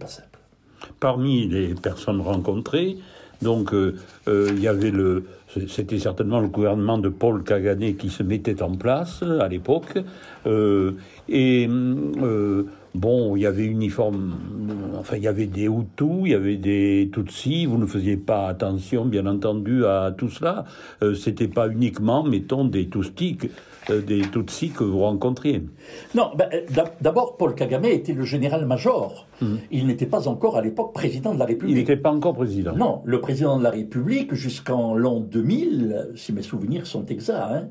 simple. Parmi les personnes rencontrées, donc il y avait c'était certainement le gouvernement de Paul Kagame qui se mettait en place à l'époque, bon, il y avait il y avait des Hutus, il y avait des Tutsis, vous ne faisiez pas attention, bien entendu, à tout cela. C'était pas uniquement, mettons, des Tutsis que vous rencontriez. Non, d'abord, Paul Kagame était le général-major. Il n'était pas encore, à l'époque, président de la République. Il n'était pas encore président. Non, le président de la République, jusqu'en l'an 2000, si mes souvenirs sont exacts,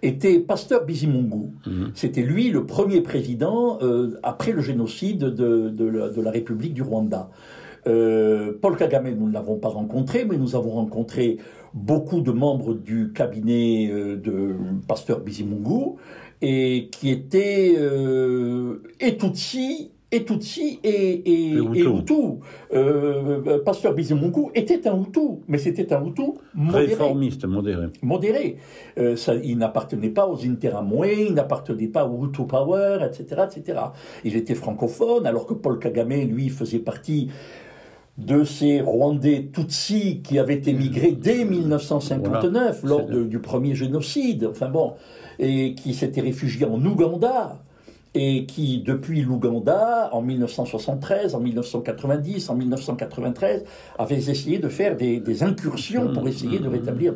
était Pasteur Bizimungu. C'était lui le premier président après le génocide de la République du Rwanda. Paul Kagame, nous ne l'avons pas rencontré, mais nous avons rencontré beaucoup de membres du cabinet de Pasteur Bizimungu, et qui étaient et Tutsi et Hutu. Pasteur Bizimungu était un Hutu, mais c'était un Hutu modéré. Réformiste, modéré. Il n'appartenait pas aux Interamwe, il n'appartenait pas au Hutu Power, etc., etc. Il était francophone, alors que Paul Kagame, lui, faisait partie de ces Rwandais Tutsis qui avaient émigré dès 1959, lors du premier génocide, enfin bon, et qui s'étaient réfugiés en Ouganda, et qui, depuis l'Ouganda, en 1973, en 1990, en 1993, avaient essayé de faire des incursions pour essayer de rétablir.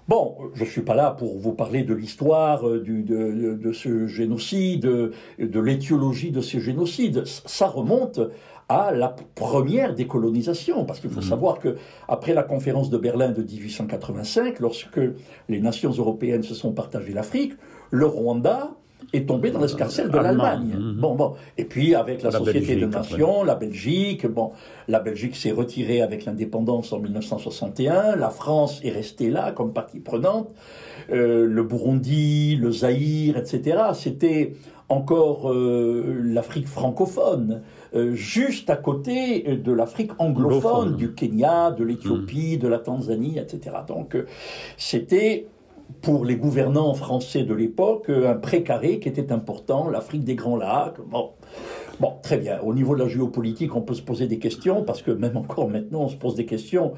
Bon, je ne suis pas là pour vous parler de l'histoire de ce génocide, de l'étiologie de ce génocide. Ça remonte à la première décolonisation, parce qu'il faut savoir que après la conférence de Berlin de 1885, lorsque les nations européennes se sont partagées l'Afrique, le Rwanda est tombé dans l'escarcelle de l'Allemagne. Bon. Et puis, avec la Société des Nations, la Belgique, la Belgique s'est retirée avec l'indépendance en 1961, la France est restée là comme partie prenante, le Burundi, le Zaïre, etc. C'était encore l'Afrique francophone, juste à côté de l'Afrique anglophone, du Kenya, de l'Éthiopie, de la Tanzanie, etc. Donc, c'était pour les gouvernants français de l'époque, un précaré qui était important, l'Afrique des Grands Lacs. Bon, très bien. Au niveau de la géopolitique, on peut se poser des questions, parce que même encore maintenant, on se pose des questions.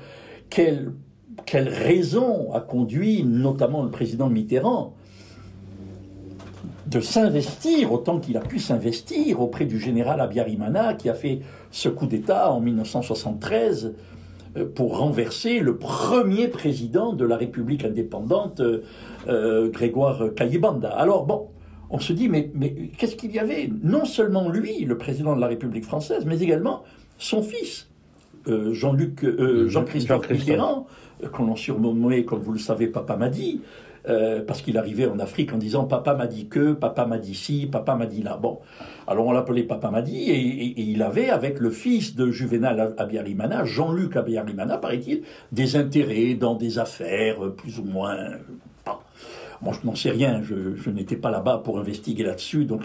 Quelle raison a conduit, notamment le président Mitterrand, de s'investir autant qu'il a pu s'investir auprès du général Habyarimana, qui a fait ce coup d'État en 1973 pour renverser le premier président de la République indépendante, Grégoire Kayibanda. Alors bon, on se dit, mais qu'est-ce qu'il y avait? Non seulement lui, le président de la République française, mais également son fils, Jean-Christophe Mitterrand, qu'on a surnommé, comme vous le savez, Papa Madi, parce qu'il arrivait en Afrique en disant « Papa m'a dit que, papa m'a dit ci, papa m'a dit là ». Bon, alors on l'appelait Papa Madi, et il avait, avec le fils de Juvénal Habyarimana, Jean-Luc Habyarimana, paraît-il, des intérêts dans des affaires plus ou moins... Moi, je n'en sais rien, je n'étais pas là-bas pour investiguer là-dessus, donc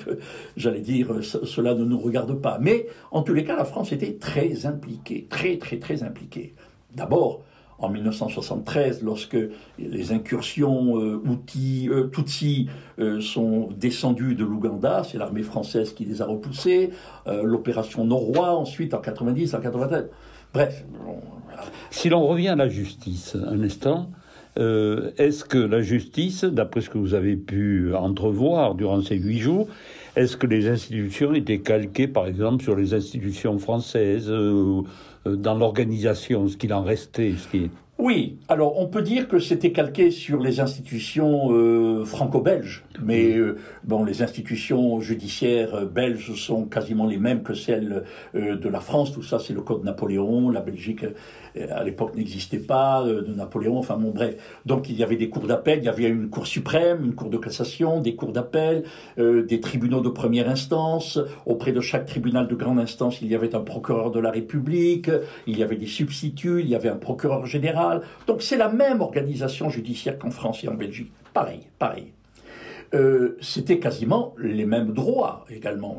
j'allais dire, cela ne nous regarde pas. Mais, en tous les cas, la France était très impliquée, très impliquée. D'abord, en 1973, lorsque les incursions Tutsi sont descendues de l'Ouganda, c'est l'armée française qui les a repoussées, l'opération Norrois, ensuite en 90, en 93, bref. Si l'on revient à la justice, un instant, est-ce que la justice, d'après ce que vous avez pu entrevoir durant ces 8 jours, est-ce que les institutions étaient calquées, par exemple, sur les institutions françaises, dans l'organisation, ce qu'il en restait, Oui, alors on peut dire que c'était calqué sur les institutions franco-belges, mais les institutions judiciaires belges sont quasiment les mêmes que celles de la France. Tout ça, c'est le Code Napoléon. La Belgique, à l'époque, n'existait pas, de Napoléon, enfin bon, bref. Donc il y avait des cours d'appel, il y avait une cour suprême, une cour de cassation, des cours d'appel, des tribunaux de première instance. Auprès de chaque tribunal de grande instance, il y avait un procureur de la République, il y avait des substituts, il y avait un procureur général. Donc c'est la même organisation judiciaire qu'en France et en Belgique. Pareil. C'était quasiment les mêmes droits également.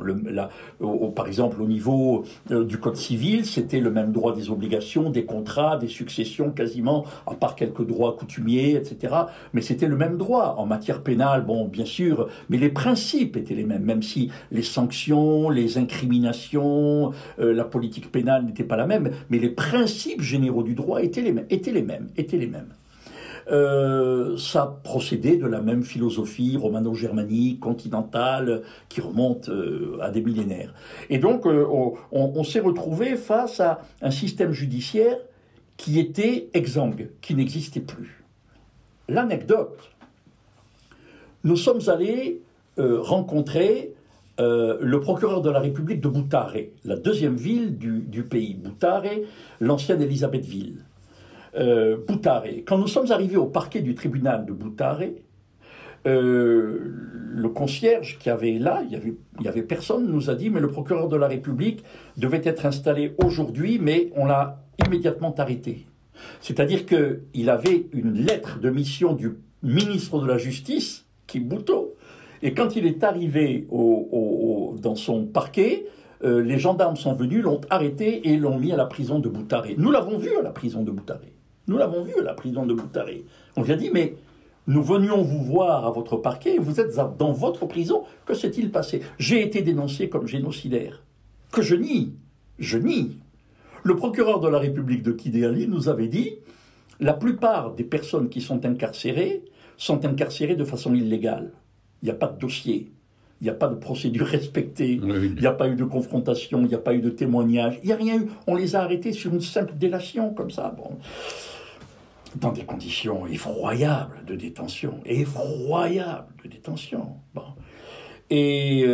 Par exemple, au niveau du Code civil, c'était le même droit des obligations, des contrats, des successions quasiment, à part quelques droits coutumiers, etc. Mais c'était le même droit. En matière pénale, bon, bien sûr, mais les principes étaient les mêmes, même si les sanctions, les incriminations, la politique pénale n'était pas la même, mais les principes généraux du droit étaient les mêmes. Ça procédait de la même philosophie romano-germanique, continentale, qui remonte à des millénaires. Et donc, on s'est retrouvé face à un système judiciaire qui était exsangue, qui n'existait plus. L'anecdote, nous sommes allés rencontrer le procureur de la République de Butare, la deuxième ville du pays. Butare, l'ancienne Élisabethville. Butare. Quand nous sommes arrivés au parquet du tribunal de Butare, le concierge qui avait là, il y avait personne, nous a dit mais le procureur de la République devait être installé aujourd'hui, mais on l'a immédiatement arrêté. C'est-à-dire qu'il avait une lettre de mission du ministre de la Justice, qui Bhutto, et quand il est arrivé dans son parquet, les gendarmes sont venus, l'ont arrêté et l'ont mis à la prison de Butare. Nous l'avons vu à la prison de Butare. On lui a dit, mais nous venions vous voir à votre parquet, vous êtes dans votre prison, que s'est-il passé? J'ai été dénoncé comme génocidaire. Que je nie. Le procureur de la République de Kigali nous avait dit, la plupart des personnes qui sont incarcérées de façon illégale. Il n'y a pas de dossier. Il n'y a pas de procédure respectée, il n'y a pas eu de confrontation, il n'y a pas eu de témoignage, il n'y a rien eu. On les a arrêtés sur une simple délation, comme ça. Bon. dans des conditions effroyables de détention, Bon. Et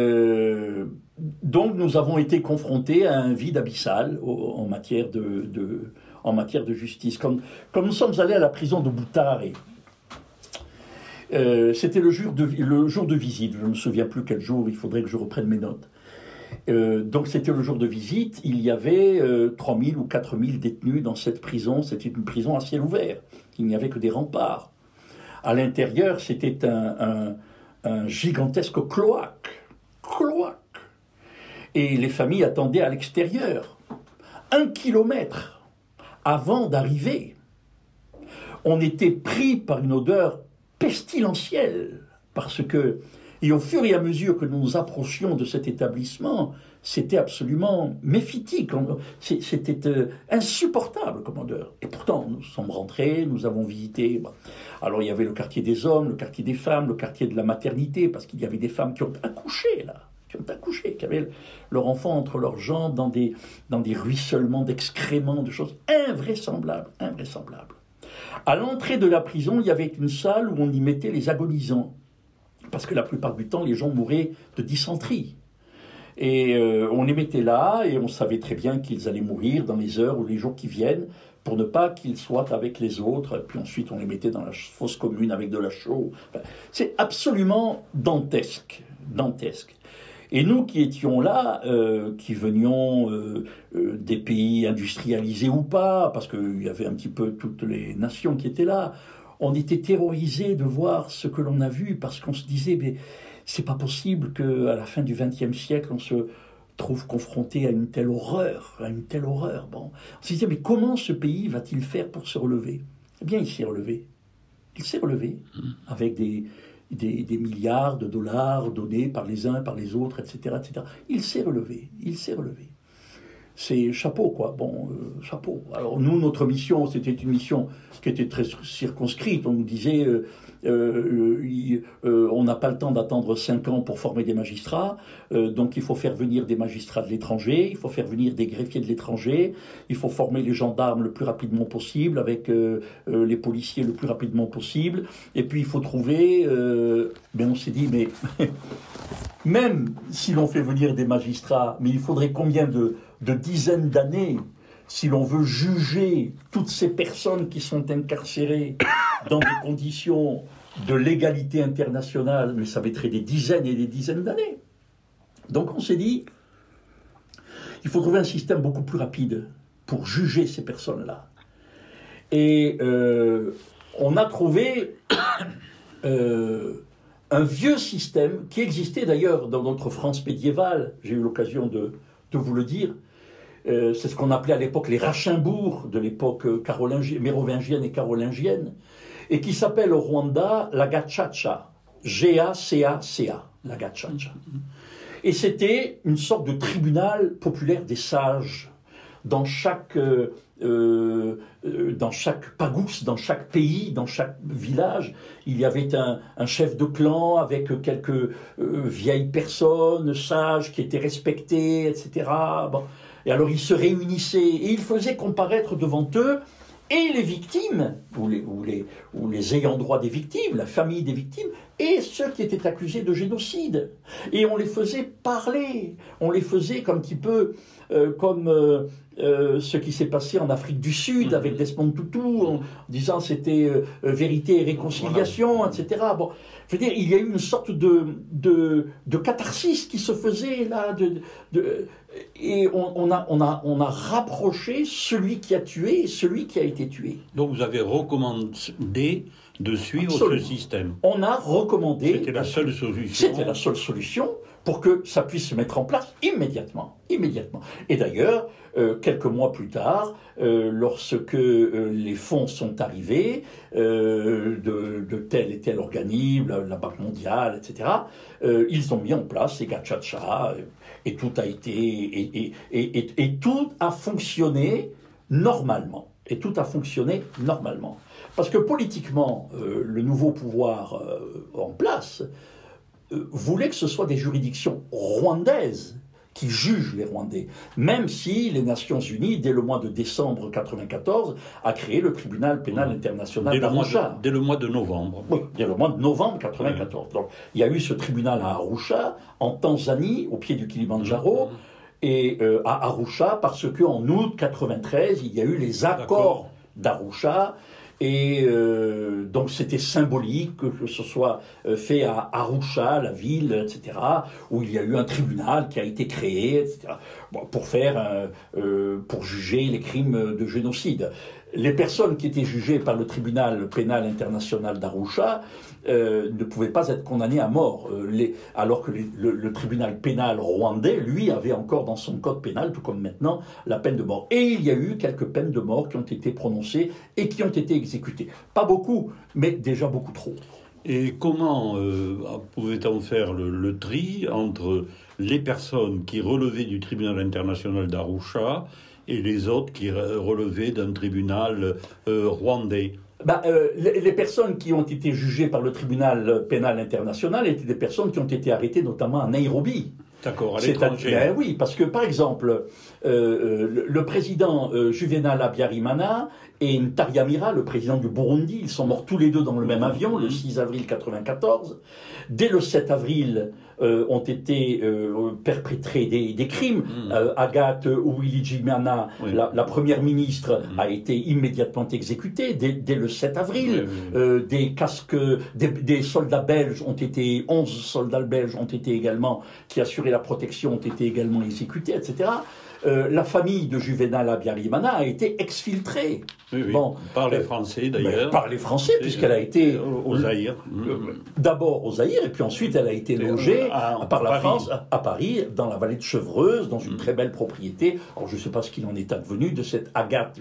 donc nous avons été confrontés à un vide abyssal en matière de justice. Comme nous sommes allés à la prison de Boutaré, c'était le jour de visite, je ne me souviens plus quel jour, il faudrait que je reprenne mes notes. Donc c'était le jour de visite, il y avait 3000 ou 4000 détenus dans cette prison, c'était une prison à ciel ouvert, il n'y avait que des remparts. À l'intérieur, c'était un gigantesque cloaque. Et les familles attendaient à l'extérieur. 1 kilomètre avant d'arriver, on était pris par une odeur pestilentielle, parce que, et au fur et à mesure que nous nous approchions de cet établissement, c'était absolument méphitique, c'était insupportable comme odeur. Et pourtant, nous sommes rentrés, nous avons visité. Alors il y avait le quartier des hommes, le quartier des femmes, le quartier de la maternité, parce qu'il y avait des femmes qui ont accouché là, qui avaient leur enfant entre leurs jambes dans des ruissellements d'excréments, de choses invraisemblables. À l'entrée de la prison, il y avait une salle où on y mettait les agonisants, parce que la plupart du temps, les gens mouraient de dysenterie. Et on les mettait là, et on savait très bien qu'ils allaient mourir dans les heures ou les jours qui viennent, pour ne pas qu'ils soient avec les autres. Et puis ensuite, on les mettait dans la fosse commune avec de la chaux. Enfin, c'est absolument dantesque. Et nous qui étions là, qui venions des pays industrialisés ou pas, parce qu'il y avait un petit peu toutes les nations qui étaient là, on était terrorisés de voir ce que l'on a vu, parce qu'on se disait, mais c'est pas possible qu'à la fin du XXe siècle, on se trouve confronté à une telle horreur. Bon, on se disait, mais comment ce pays va-t-il faire pour se relever? Eh bien, il s'est relevé. Avec des milliards de dollars donnés par les uns, par les autres, etc. Il s'est relevé. C'est chapeau, quoi. Bon, chapeau. Alors nous, notre mission, c'était une mission qui était très circonscrite. On nous disait, on n'a pas le temps d'attendre 5 ans pour former des magistrats, donc il faut faire venir des magistrats de l'étranger, il faut faire venir des greffiers de l'étranger, il faut former les gendarmes le plus rapidement possible, avec les policiers le plus rapidement possible, et puis il faut trouver... on s'est dit, mais même si l'on fait venir des magistrats, mais il faudrait combien de dizaines d'années si l'on veut juger toutes ces personnes qui sont incarcérées dans des conditions de légalité internationale, mais ça mettrait des dizaines et des dizaines d'années. Donc on s'est dit, il faut trouver un système beaucoup plus rapide pour juger ces personnes-là. Et on a trouvé un vieux système qui existait d'ailleurs dans notre France médiévale, j'ai eu l'occasion de vous le dire. C'est ce qu'on appelait à l'époque les Rachinbourgs, de l'époque mérovingienne et carolingienne, et qui s'appelle au Rwanda la Gacaca, G-A-C-A-C-A, la Gacaca. Et c'était une sorte de tribunal populaire des sages. Dans chaque pagousse, dans chaque pays, dans chaque village, il y avait un chef de clan avec quelques vieilles personnes, sages, qui étaient respectées, etc. Bon. Et alors ils se réunissaient et ils faisaient comparaître devant eux et les victimes, ou les ayants droit des victimes, la famille des victimes, et ceux qui étaient accusés de génocide. Et on les faisait parler, on les faisait un petit peu comme ce qui s'est passé en Afrique du Sud avec Desmond Tutu, en disant c'était vérité et réconciliation, etc. Bon, je veux dire, il y a eu une sorte de catharsis qui se faisait là, et on a rapproché celui qui a tué et celui qui a été tué. Donc vous avez recommandé de suivre ce système. On a recommandé. C'était la seule solution. C'était la seule solution pour que ça puisse se mettre en place immédiatement. Et d'ailleurs, quelques mois plus tard, lorsque les fonds sont arrivés de tel et tel organisme, la Banque mondiale, etc., ils ont mis en place les Gacaca, et tout a été et tout a fonctionné normalement. Parce que politiquement, le nouveau pouvoir en place voulait que ce soit des juridictions rwandaises qui juge les Rwandais. Même si les Nations Unies, dès le mois de décembre 1994, a créé le tribunal pénal international d'Arusha. Dès le mois de novembre. Oui, dès le mois de novembre 1994. Donc, il y a eu ce tribunal à Arusha, en Tanzanie, au pied du Kilimandjaro, et à Arusha, parce qu'en août 1993, il y a eu les accords d'Arusha. Et donc c'était symbolique que ce soit fait à Arusha, la ville, etc., où il y a eu un tribunal qui a été créé, etc., pour juger les crimes de génocide. Les personnes qui étaient jugées par le tribunal pénal international d'Arusha ne pouvaient pas être condamnées à mort, alors que le tribunal pénal rwandais, lui, avait encore dans son code pénal, tout comme maintenant, la peine de mort. Et il y a eu quelques peines de mort qui ont été prononcées et qui ont été exécutées. Pas beaucoup, mais déjà beaucoup trop. Et comment pouvait-on faire le tri entre les personnes qui relevaient du tribunal international d'Arusha et les autres qui relevaient d'un tribunal rwandais? Les personnes qui ont été jugées par le tribunal pénal international étaient des personnes qui ont été arrêtées notamment à Nairobi. D'accord, à l'étranger. Oui, parce que par exemple, le président Juvenal Habyarimana et Ntaryamira, le président du Burundi, ils sont morts tous les deux dans le même avion, le 6 avril 1994. Dès le 7 avril, ont été perpétrés des crimes. Agathe Uwilingiyimana, la première ministre, a été immédiatement exécutée dès le 7 avril. Des soldats belges ont été, 11 soldats belges ont été également, qui assuraient la protection, ont été également exécutés, etc. La famille de Juvenal Habyarimana a été exfiltrée. Bon, par les Français d'ailleurs. Par les Français, puisqu'elle a été au Zaïre. D'abord au Zaïre, et puis ensuite elle a été logée par la France à Paris, dans la vallée de Chevreuse, dans une très belle propriété. Alors je ne sais pas ce qu'il en est advenu de cette Agathe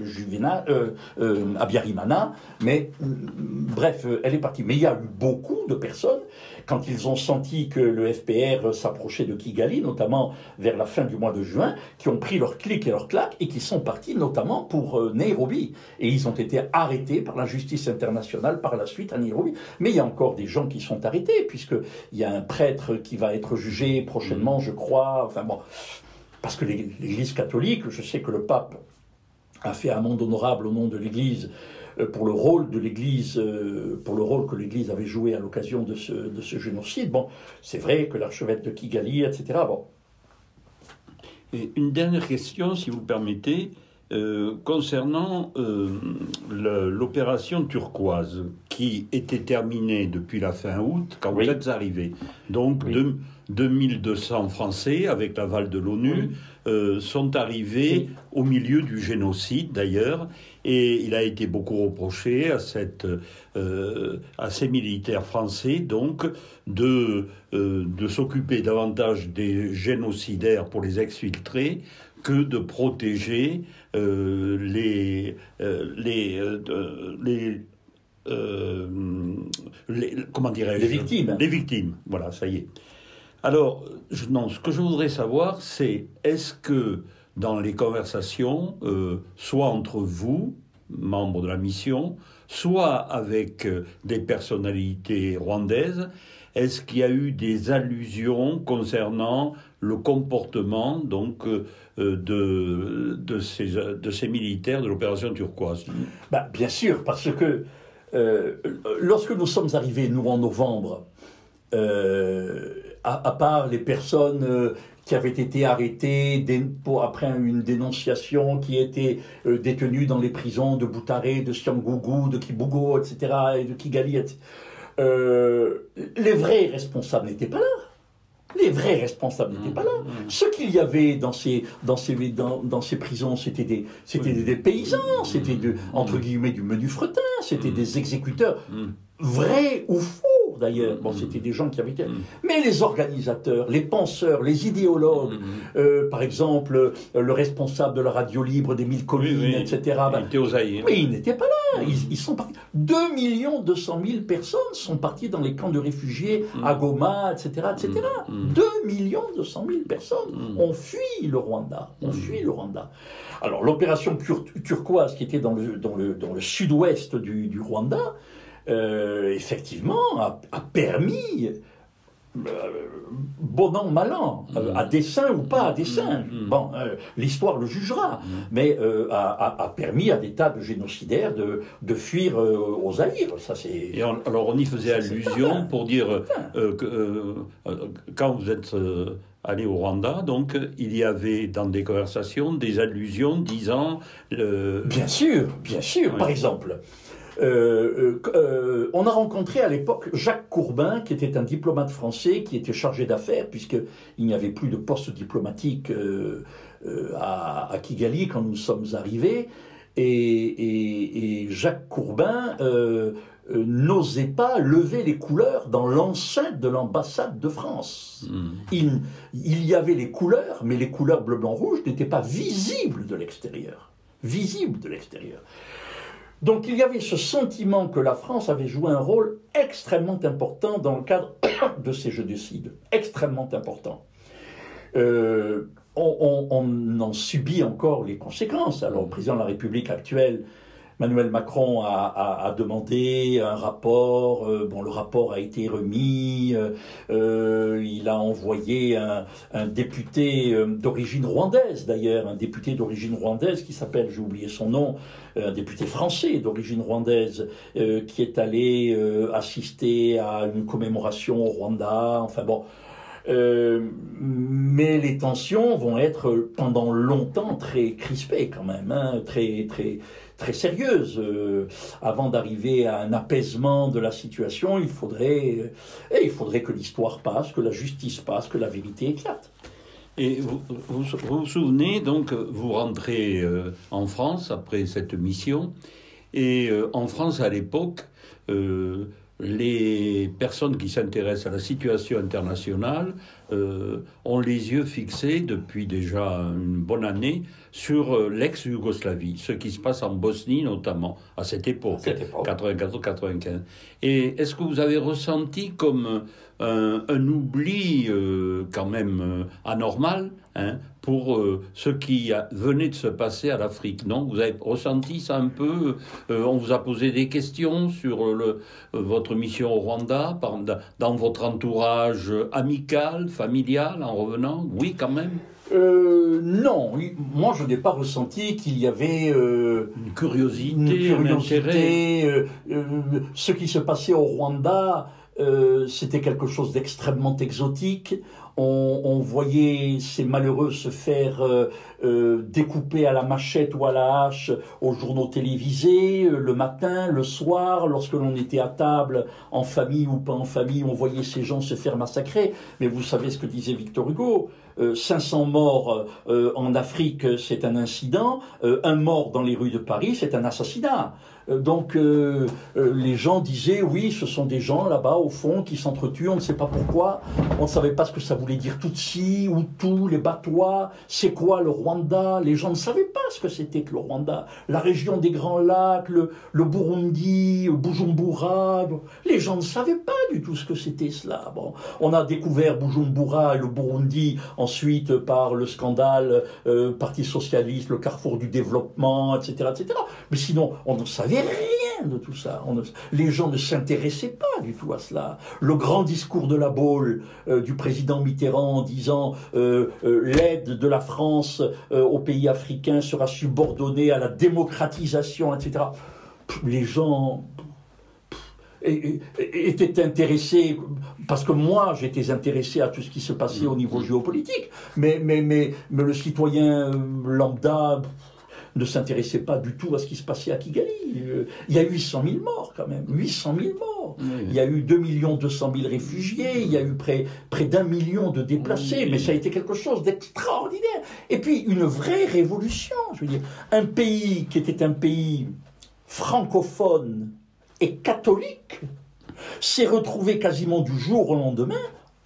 Habyarimana, mais bref, elle est partie. Mais il y a eu beaucoup de personnes, quand ils ont senti que le FPR s'approchait de Kigali, notamment vers la fin du mois de juin, qui ont pris leur clic et leur claque et qui sont partis notamment pour Nairobi. Et ils ont été arrêtés par la justice internationale par la suite à Nairobi. Mais il y a encore des gens qui sont arrêtés, puisqu'il y a un prêtre qui va être jugé prochainement, je crois. Enfin bon, parce que l'Église catholique, je sais que le pape a fait amende honorable au nom de l'Église pour le rôle de l'Église, pour le rôle que l'Église avait joué à l'occasion de ce génocide. Bon, c'est vrai que l'archevêque de Kigali, etc. Bon. Et une dernière question, si vous permettez, concernant l'opération turquoise, qui était terminée depuis la fin août, quand vous êtes arrivé. Donc, 2200 Français, avec l'aval de l'ONU, sont arrivés au milieu du génocide, d'ailleurs, et il a été beaucoup reproché à ces militaires français, donc, de s'occuper davantage des génocidaires pour les exfiltrer que de protéger les victimes. Les victimes, voilà, ça y est. Alors, ce que je voudrais savoir, c'est est-ce que dans les conversations, soit entre vous, membres de la mission, soit avec des personnalités rwandaises, est-ce qu'il y a eu des allusions concernant le comportement donc de ces militaires de l'opération turquoise? Bien sûr, parce que lorsque nous sommes arrivés, nous, en novembre, à part les personnes qui avaient été arrêtées après une dénonciation, qui étaient détenues dans les prisons de Butare, de Cyangugu, de Kibugo, etc., et de Kigali, etc., les vrais responsables n'étaient pas là. Les vrais responsables n'étaient pas là. Ce qu'il y avait dans ces prisons, c'était des paysans, c'était entre guillemets du menu fretin, c'était des exécuteurs, vrais ou faux d'ailleurs. Bon, c'était des gens qui avaient été... Mais les organisateurs, les penseurs, les idéologues, par exemple, le responsable de la radio libre des 1000 collines, etc. Il était aux Zaïre. Mais ils n'étaient pas là. Ils sont partis. 2 200 000 personnes sont parties dans les camps de réfugiés à Goma, etc., etc. 2 200 000 personnes ont fui le Rwanda. Alors, l'opération turquoise, qui était dans le sud-ouest du Rwanda, effectivement, a permis bon an, mal an, à dessein ou pas à dessein. Bon, l'histoire le jugera, mais a permis à des tas de génocidaires de fuir aux Zaïre. Ça, c'est. Alors on y faisait allusion pour dire que quand vous êtes allé au Rwanda, donc il y avait dans des conversations des allusions disant. Bien sûr, oui. Par exemple. On a rencontré à l'époque Jacques Courbin, qui était un diplomate français, qui était chargé d'affaires, puisqu'il n'y avait plus de poste diplomatique à Kigali quand nous sommes arrivés. Et Jacques Courbin n'osait pas lever les couleurs dans l'enceinte de l'ambassade de France. Il y avait les couleurs, mais les couleurs bleu, blanc, rouge n'étaient pas visibles de l'extérieur. Donc il y avait ce sentiment que la France avait joué un rôle extrêmement important dans le cadre de ces génocides, extrêmement important. On en subit encore les conséquences. Alors le président de la République actuelle, Emmanuel Macron, a demandé un rapport. Le rapport a été remis. Il a envoyé un député d'origine rwandaise, d'ailleurs, un député d'origine rwandaise qui s'appelle, j'ai oublié son nom, un député français d'origine rwandaise qui est allé assister à une commémoration au Rwanda. Enfin bon. Mais les tensions vont être pendant longtemps très crispées quand même, hein, très sérieuses. Avant d'arriver à un apaisement de la situation, il faudrait que l'histoire passe, que la justice passe, que la vérité éclate. Et vous souvenez, donc, vous rentrez en France après cette mission, et en France à l'époque, les personnes qui s'intéressent à la situation internationale ont les yeux fixés depuis déjà une bonne année sur l'ex-Yougoslavie, ce qui se passe en Bosnie notamment, à cette époque. 94-95. Et est-ce que vous avez ressenti comme un oubli quand même anormal, hein, pour ce qui venait de se passer à l'Afrique, non? Vous avez ressenti ça un peu? On vous a posé des questions sur votre mission au Rwanda, dans votre entourage amical, familial, en revenant? Oui, quand même. Non, moi je n'ai pas ressenti qu'il y avait une curiosité, un intérêt. Ce qui se passait au Rwanda, c'était quelque chose d'extrêmement exotique. On voyait ces malheureux se faire découper à la machette ou à la hache aux journaux télévisés, le matin, le soir, lorsque l'on était à table, en famille ou pas en famille, on voyait ces gens se faire massacrer. Mais vous savez ce que disait Victor Hugo, 500 morts en Afrique, c'est un incident, un mort dans les rues de Paris, c'est un assassinat. Donc les gens disaient, oui, ce sont des gens là-bas au fond qui s'entretuent, on ne sait pas pourquoi, on ne savait pas ce que ça voulait dire Tutsi, Hutu, les Batois, c'est quoi le Rwanda, les gens ne savaient pas ce que c'était que le Rwanda, la région des Grands Lacs, le Burundi, Bujumbura, les gens ne savaient pas du tout ce que c'était cela. Bon, on a découvert Bujumbura et le Burundi ensuite par le scandale Parti Socialiste, le carrefour du développement, etc., etc. Mais sinon, on ne savait rien de tout ça. Les gens ne s'intéressaient pas du tout à cela. Le grand discours de la Baule du président Mitterrand en disant l'aide de la France aux pays africains sera subordonnée à la démocratisation, etc. Les gens étaient intéressés, parce que moi j'étais intéressé à tout ce qui se passait au niveau géopolitique, mais le citoyen lambda ne s'intéressait pas du tout à ce qui se passait à Kigali. Il y a eu 800 000 morts quand même, 800 000 morts. Oui. Il y a eu 2 200 000 réfugiés, il y a eu près d'1 million de déplacés, oui. Mais ça a été quelque chose d'extraordinaire. Et puis une vraie révolution, je veux dire. Un pays qui était un pays francophone et catholique s'est retrouvé quasiment du jour au lendemain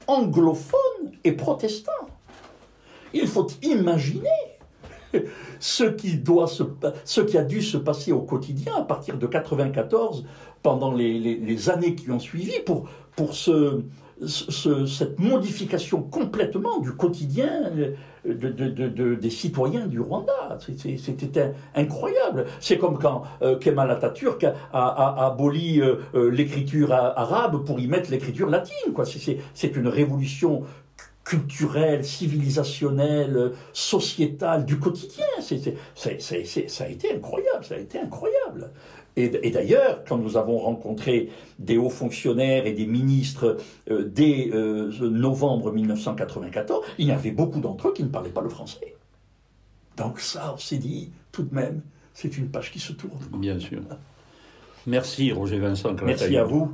anglophone et protestant. Il faut imaginer ce qui a dû se passer au quotidien à partir de 1994, pendant les années qui ont suivi, pour cette modification complètement du quotidien des citoyens du Rwanda. C'était incroyable. C'est comme quand Kemal Atatürk a aboli l'écriture arabe pour y mettre l'écriture latine, quoi. C'est une révolution culturelle, civilisationnelle, sociétale, du quotidien. Ça a été incroyable, ça a été incroyable. Et d'ailleurs, quand nous avons rencontré des hauts fonctionnaires et des ministres dès novembre 1994, il y avait beaucoup d'entre eux qui ne parlaient pas le français. Donc ça, on s'est dit, tout de même, c'est une page qui se tourne. Bien sûr. Merci Roger Vincent. Merci à vous.